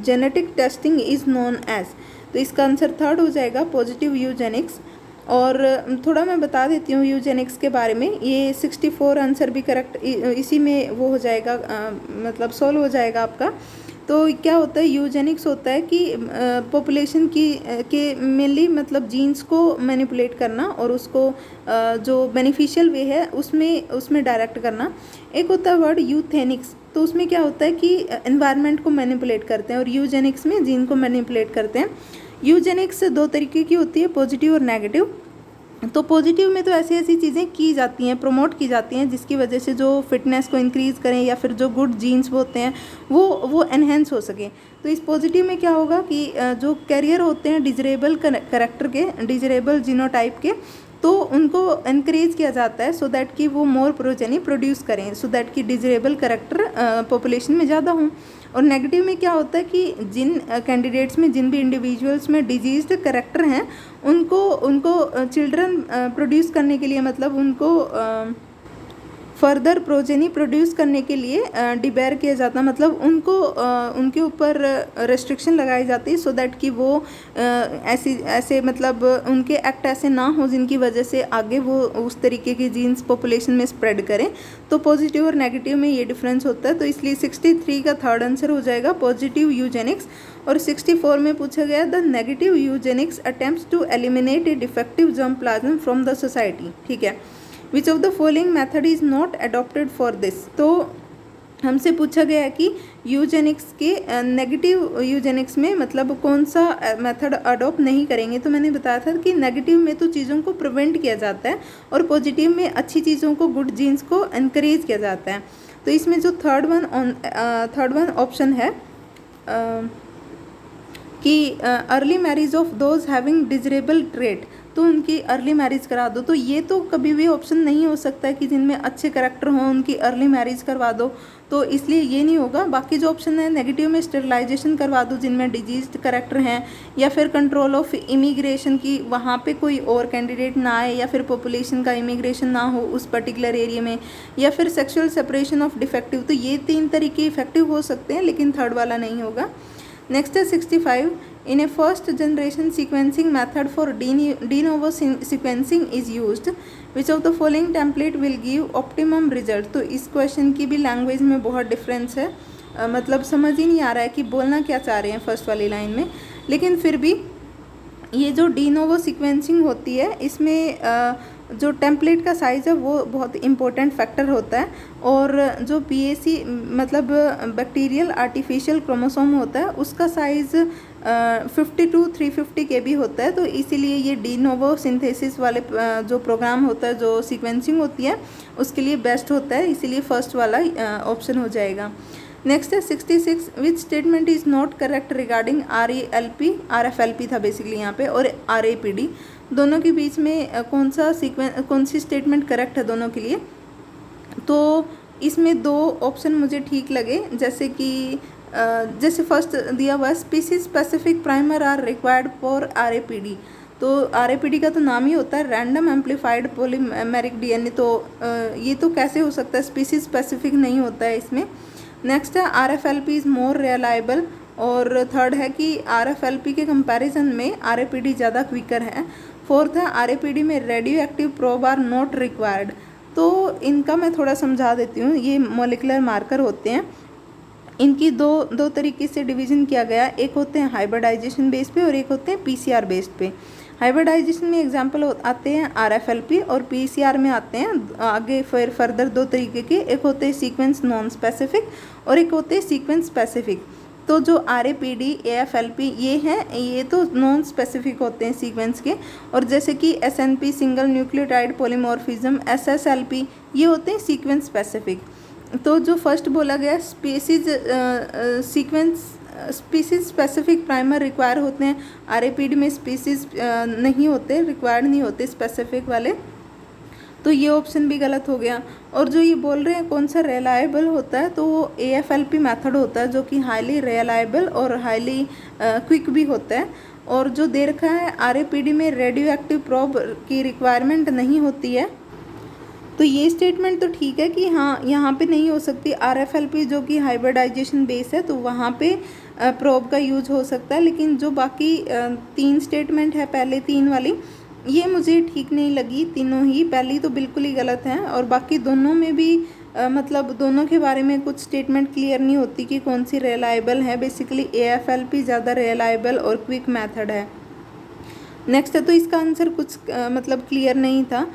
genetic testing is known as. तो इसका आंसर थर्ड हो जाएगा पॉजिटिव यूजेनिक्स। और थोड़ा मैं बता देती हूँ यूजेनिक्स के बारे में, ये 64 आंसर भी करेक्ट इसी में वो हो जाएगा, मतलब सॉल्व हो जाएगा आपका। तो क्या होता है, यूजेनिक्स होता है कि पॉपुलेशन की के मेनली मतलब जीन्स को मैनिपुलेट करना और उसको जो बेनिफिशियल वे है उसमें डायरेक्ट करना। एक होता है वर्ड यूथेनिक्स, तो उसमें क्या होता है कि एनवायरनमेंट को मैनिपुलेट करते हैं, और यूजेनिक्स में जीन को मैनिपुलेट करते हैं। यूजेनिक्स दो तरीके की होती है, पॉजिटिव और नेगेटिव। तो पॉजिटिव में तो ऐसी ऐसी चीज़ें की जाती हैं, प्रमोट की जाती हैं, जिसकी वजह से जो फिटनेस को इंक्रीज़ करें या फिर जो गुड जीन्स होते हैं वो एनहेंस हो सके। तो इस पॉजिटिव में क्या होगा कि जो कैरियर होते हैं डिजरेबल करेक्टर के, डिजरेबल जीनोटाइप के, तो उनको इनक्रेज किया जाता है सो दैट कि वो मोर प्रोजेनी प्रोड्यूस करें, सो दैट कि डिजरेबल करेक्टर पॉपुलेशन में ज़्यादा हों। और नेगेटिव में क्या होता है कि जिन कैंडिडेट्स में, जिन भी इंडिविजुअल्स में डिजीज्ड करेक्टर हैं, उनको चिल्ड्रन प्रोड्यूस करने के लिए, मतलब उनको फर्दर प्रोजेनी प्रोड्यूस करने के लिए डिबेयर किया जाता, मतलब उनके ऊपर रेस्ट्रिक्शन लगाई जाती है, सो दैट कि वो ऐसे मतलब उनके एक्ट ऐसे ना हो जिनकी वजह से आगे वो उस तरीके की जीन्स पॉपुलेशन में स्प्रेड करें। तो पॉजिटिव और नेगेटिव में ये डिफरेंस होता है। तो इसलिए 63 का थर्ड आंसर हो जाएगा पॉजिटिव यूजेनिक्स। और 64 में पूछा गया the negative eugenics attempts to eliminate a defective germ plasm from the society. ठीक है, which of the following method is not adopted for this. तो हमसे पूछा गया है कि यूजेनिक्स के नेगेटिव यूजेनिक्स में मतलब कौन सा मेथड अडॉप्ट नहीं करेंगे। तो मैंने बताया था कि नेगेटिव में तो चीज़ों को प्रिवेंट किया जाता है, और पॉजिटिव में अच्छी चीज़ों को, गुड जीन्स को इनकरेज किया जाता है। तो इसमें जो थर्ड वन ऑप्शन है कि early marriage of those having desirable trait, तो उनकी अर्ली मैरिज करा दो। तो ये तो कभी भी ऑप्शन नहीं हो सकता है कि जिनमें अच्छे करैक्टर हों उनकी अर्ली मैरिज करवा दो, तो इसलिए ये नहीं होगा। बाकी जो ऑप्शन है नेगेटिव में स्टेरिलाइजेशन करवा दो जिनमें डिजीज्ड करैक्टर हैं, या फिर कंट्रोल ऑफ इमिग्रेशन की, वहाँ पे कोई और कैंडिडेट ना आए, या फिर पॉपुलेशन का इमिग्रेशन ना हो उस पर्टिकुलर एरिया में, या फिर सेक्सुअल सेपरेशन ऑफ डिफेक्टिव। तो ये 3 तरीके इफेक्टिव हो सकते हैं, लेकिन थर्ड वाला नहीं होगा। नेक्स्ट है 65, in a first generation sequencing method for de novo sequencing is used, which of the following template will give optimum result। तो इस क्वेश्चन की भी लैंग्वेज में बहुत डिफरेंस है, मतलब समझ ही नहीं आ रहा है कि बोलना क्या चाह रहे हैं फर्स्ट वाली लाइन में। लेकिन फिर भी ये जो डी नोवो सीक्वेंसिंग होती है, इसमें जो टेम्पलेट का साइज़ है वो बहुत इम्पोर्टेंट फैक्टर होता है, और जो पीएसी मतलब बैक्टीरियल आर्टिफिशियल क्रोमोसोम होता है उसका साइज़ 52 350 KB होता है। तो इसीलिए ये डी नोवो सिंथेसिस वाले जो प्रोग्राम होता है, जो सीक्वेंसिंग होती है, उसके लिए बेस्ट होता है, इसीलिए फर्स्ट वाला ऑप्शन हो जाएगा। नेक्स्ट है 66, which statement is not correct regarding RELP, RFLP था बेसिकली यहाँ पे, और RAPD, दोनों के बीच में कौन सी स्टेटमेंट करेक्ट है दोनों के लिए। तो इसमें 2 ऑप्शन मुझे ठीक लगे, जैसे फर्स्ट दिया हुआ species specific primer are required for RAPD। तो RAPD का तो नाम ही होता है रैंडम एम्पलीफाइड पॉलीमेरिक DNA, तो ये तो कैसे हो सकता है, स्पीसीज स्पेसिफिक नहीं होता है इसमें। नेक्स्ट है RFLP इज़ मोर रिलायबल, और थर्ड है कि RFLP के कंपैरिजन में RAPD ज़्यादा क्विकर है। फोर्थ है RAPD में radio active probe are not required. तो इनका मैं थोड़ा समझा देती हूँ। ये मॉलिक्यूलर मार्कर होते हैं, इनकी दो तरीके से डिवीज़न किया गया, एक होते हैं हाइब्रिडाइजेशन बेस पे और एक होते हैं PCR बेस्ड पे। हाइब्रिडाइजेशन में एग्जांपल आते हैं RFLP, और PCR में आते हैं आगे फिर फर्दर 2 तरीके के, एक होते हैं सीक्वेंस नॉन स्पेसिफिक और एक होते हैं सीक्वेंस स्पेसिफिक। तो जो RAPD AFLP ये हैं, ये तो नॉन स्पेसिफिक होते हैं सीक्वेंस के, और जैसे कि SNP single nucleotide polymorphism, SSLP ये होते हैं सीक्वेंस स्पेसिफिक। तो जो फर्स्ट बोला गया species species specific primer require होते हैं, RAPD में स्पीसीज नहीं होते, रिक्वायर्ड नहीं होते स्पेसिफिक वाले, तो ये ऑप्शन भी गलत हो गया। और जो ये बोल रहे हैं कौन सा रिलायबल होता है, तो वो AFLP मेथड होता है जो कि हाईली रिलायबल और हाईली क्विक भी होता है। और जो दे रखा है RAPD में रेडियो एक्टिव प्रोब की रिक्वायरमेंट नहीं होती है, तो ये स्टेटमेंट तो ठीक है कि हाँ यहाँ पे नहीं हो सकती। RFLP जो कि हाइब्रिडाइजेशन बेस है, तो वहाँ पे प्रोब का यूज हो सकता है, लेकिन जो बाकी 3 स्टेटमेंट है, पहले 3 वाली, ये मुझे ठीक नहीं लगी तीनों ही। पहली तो बिल्कुल ही गलत है, और बाकी दोनों में भी मतलब दोनों के बारे में कुछ स्टेटमेंट क्लियर नहीं होती कि कौन सी रिलायबल है। बेसिकली AFLP ज़्यादा रिलायबल और क्विक मेथड है। नेक्स्ट है, तो इसका आंसर कुछ मतलब क्लियर नहीं था,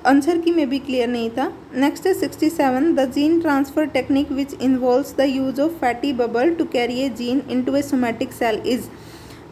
आंसर की में भी क्लियर नहीं था। नेक्स्ट है 67, the gene transfer technique which involves the use of fatty bubble to carry a gene into a somatic cell is.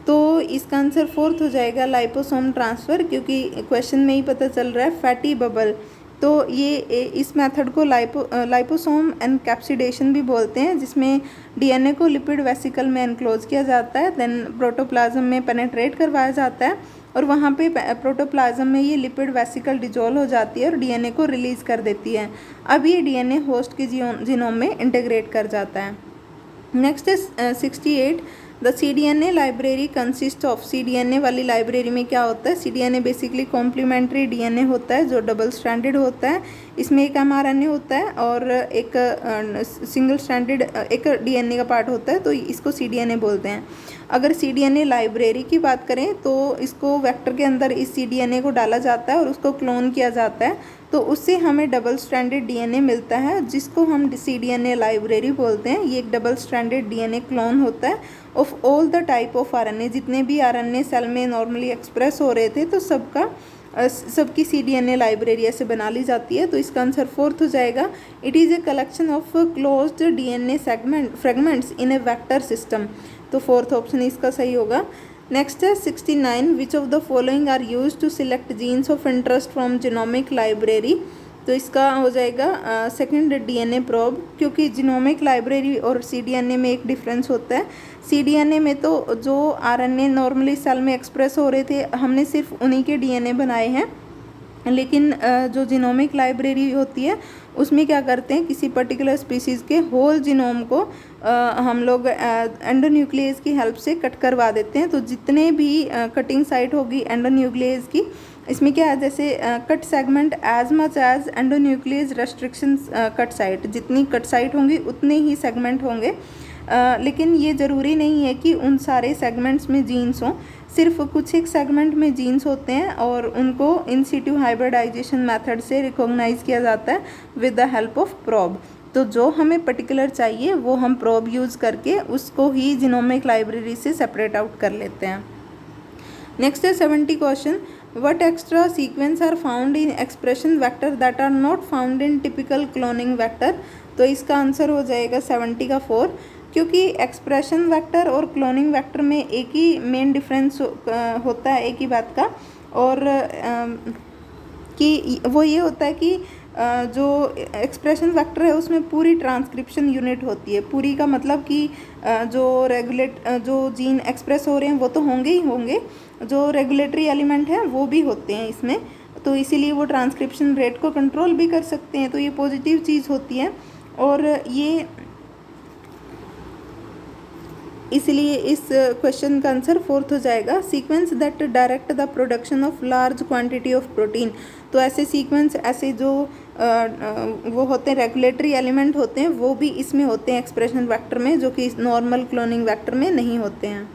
तो इसका आंसर 4th हो जाएगा, लाइपोसोम ट्रांसफ़र, क्योंकि क्वेश्चन में ही पता चल रहा है फैटी बबल। तो ये इस मेथड को लाइपोसोम एनकैप्सिडेशन भी बोलते हैं, जिसमें DNA को लिपिड वेसिकल में एनक्लोज किया जाता है, देन प्रोटोप्लाज्म में पेनेट्रेट करवाया जाता है, और वहाँ पे प्रोटोप्लाज्म में ये लिपिड वेसिकल डिजोल्व हो जाती है और DNA को रिलीज़ कर देती है। अब ये DNA होस्ट के जीनोम में इंटीग्रेट कर जाता है। नेक्स्ट है 68, the CDNA library consist of. CDNA वाली लाइब्रेरी में क्या होता है? CDNA बेसिकली कॉम्प्लीमेंट्री DNA होता है जो डबल स्ट्रैंडेड होता है। इसमें एक mRNA होता है और एक सिंगल स्ट्रैंडेड एक DNA का पार्ट होता है, तो इसको CDNA बोलते हैं। अगर CDNA लाइब्रेरी की बात करें तो इसको वेक्टर के अंदर इस CDNA को डाला जाता है और उसको क्लोन किया जाता है, तो उससे हमें डबल स्ट्रैंडेड DNA मिलता है, जिसको हम CDNA लाइब्रेरी बोलते हैं। ये एक डबल स्ट्रैंडेड DNA क्लोन होता है of all the type of RNA। जितने भी RNA सेल में नॉर्मली एक्सप्रेस हो रहे थे, तो सबकी CDNA लाइब्रेरी ऐसे बना ली जाती है। तो इसका आंसर 4th हो जाएगा। It is a collection of closed DNA fragments in a vector system. तो 4th ऑप्शन इसका सही होगा। नेक्स्ट है 69, which of the following are use to select genes of interest from genomic library. तो इसका हो जाएगा सेकंड DNA प्रोब, क्योंकि जीनोमिक लाइब्रेरी और CDNA में एक डिफरेंस होता है। CDNA में तो जो RNA नॉर्मली सेल में एक्सप्रेस हो रहे थे, हमने सिर्फ उन्हीं के DNA बनाए हैं, लेकिन जो जीनोमिक लाइब्रेरी होती है उसमें क्या करते हैं, किसी पर्टिकुलर स्पीसीज़ के होल जीनोम को हम लोग एंडोन्यूक्लियस की हेल्प से कट करवा देते हैं। तो जितने भी कटिंग साइट होगी एंडोन्यूक्लियस की, इसमें क्या है, जैसे cut segment as much as endonuclease restriction cut site, जितनी कट साइट होंगी उतने ही सेगमेंट होंगे। लेकिन ये ज़रूरी नहीं है कि उन सारे सेगमेंट्स में जीन्स हों, सिर्फ कुछ एक सेगमेंट में जीन्स होते हैं और उनको इन सिटू हाइब्रिडाइजेशन मेथड से रिकॉग्नाइज किया जाता है with the help of probe. तो जो हमें पर्टिकुलर चाहिए वो हम प्रोब यूज़ करके उसको ही जीनोमिक लाइब्रेरी से सेपरेट आउट कर लेते हैं। नेक्स्ट है 70 question, what extra sequence are found in expression vector that are not found in typical cloning vector। तो इसका आंसर हो जाएगा 70 का 4, क्योंकि एक्सप्रेशन वेक्टर और क्लोनिंग वेक्टर में एक ही मेन डिफरेंस होता है एक ही बात का, और कि वो ये होता है कि जो एक्सप्रेशन वेक्टर है उसमें पूरी ट्रांसक्रिप्शन यूनिट होती है। पूरी का मतलब कि जो जीन एक्सप्रेस हो रहे हैं वो तो होंगे ही होंगे, जो रेगुलेटरी एलिमेंट हैं वो भी होते हैं इसमें, तो इसीलिए वो ट्रांसक्रिप्शन रेट को कंट्रोल भी कर सकते हैं। तो ये पॉजिटिव चीज़ होती है, और ये इसलिए इस क्वेश्चन का आंसर 4th हो जाएगा। Sequence that direct the production of large quantity of protein. तो ऐसे सीक्वेंस, ऐसे जो वो होते हैं रेगुलेटरी एलिमेंट होते हैं, वो भी इसमें होते हैं एक्सप्रेशन वेक्टर में, जो कि नॉर्मल क्लोनिंग वेक्टर में नहीं होते हैं।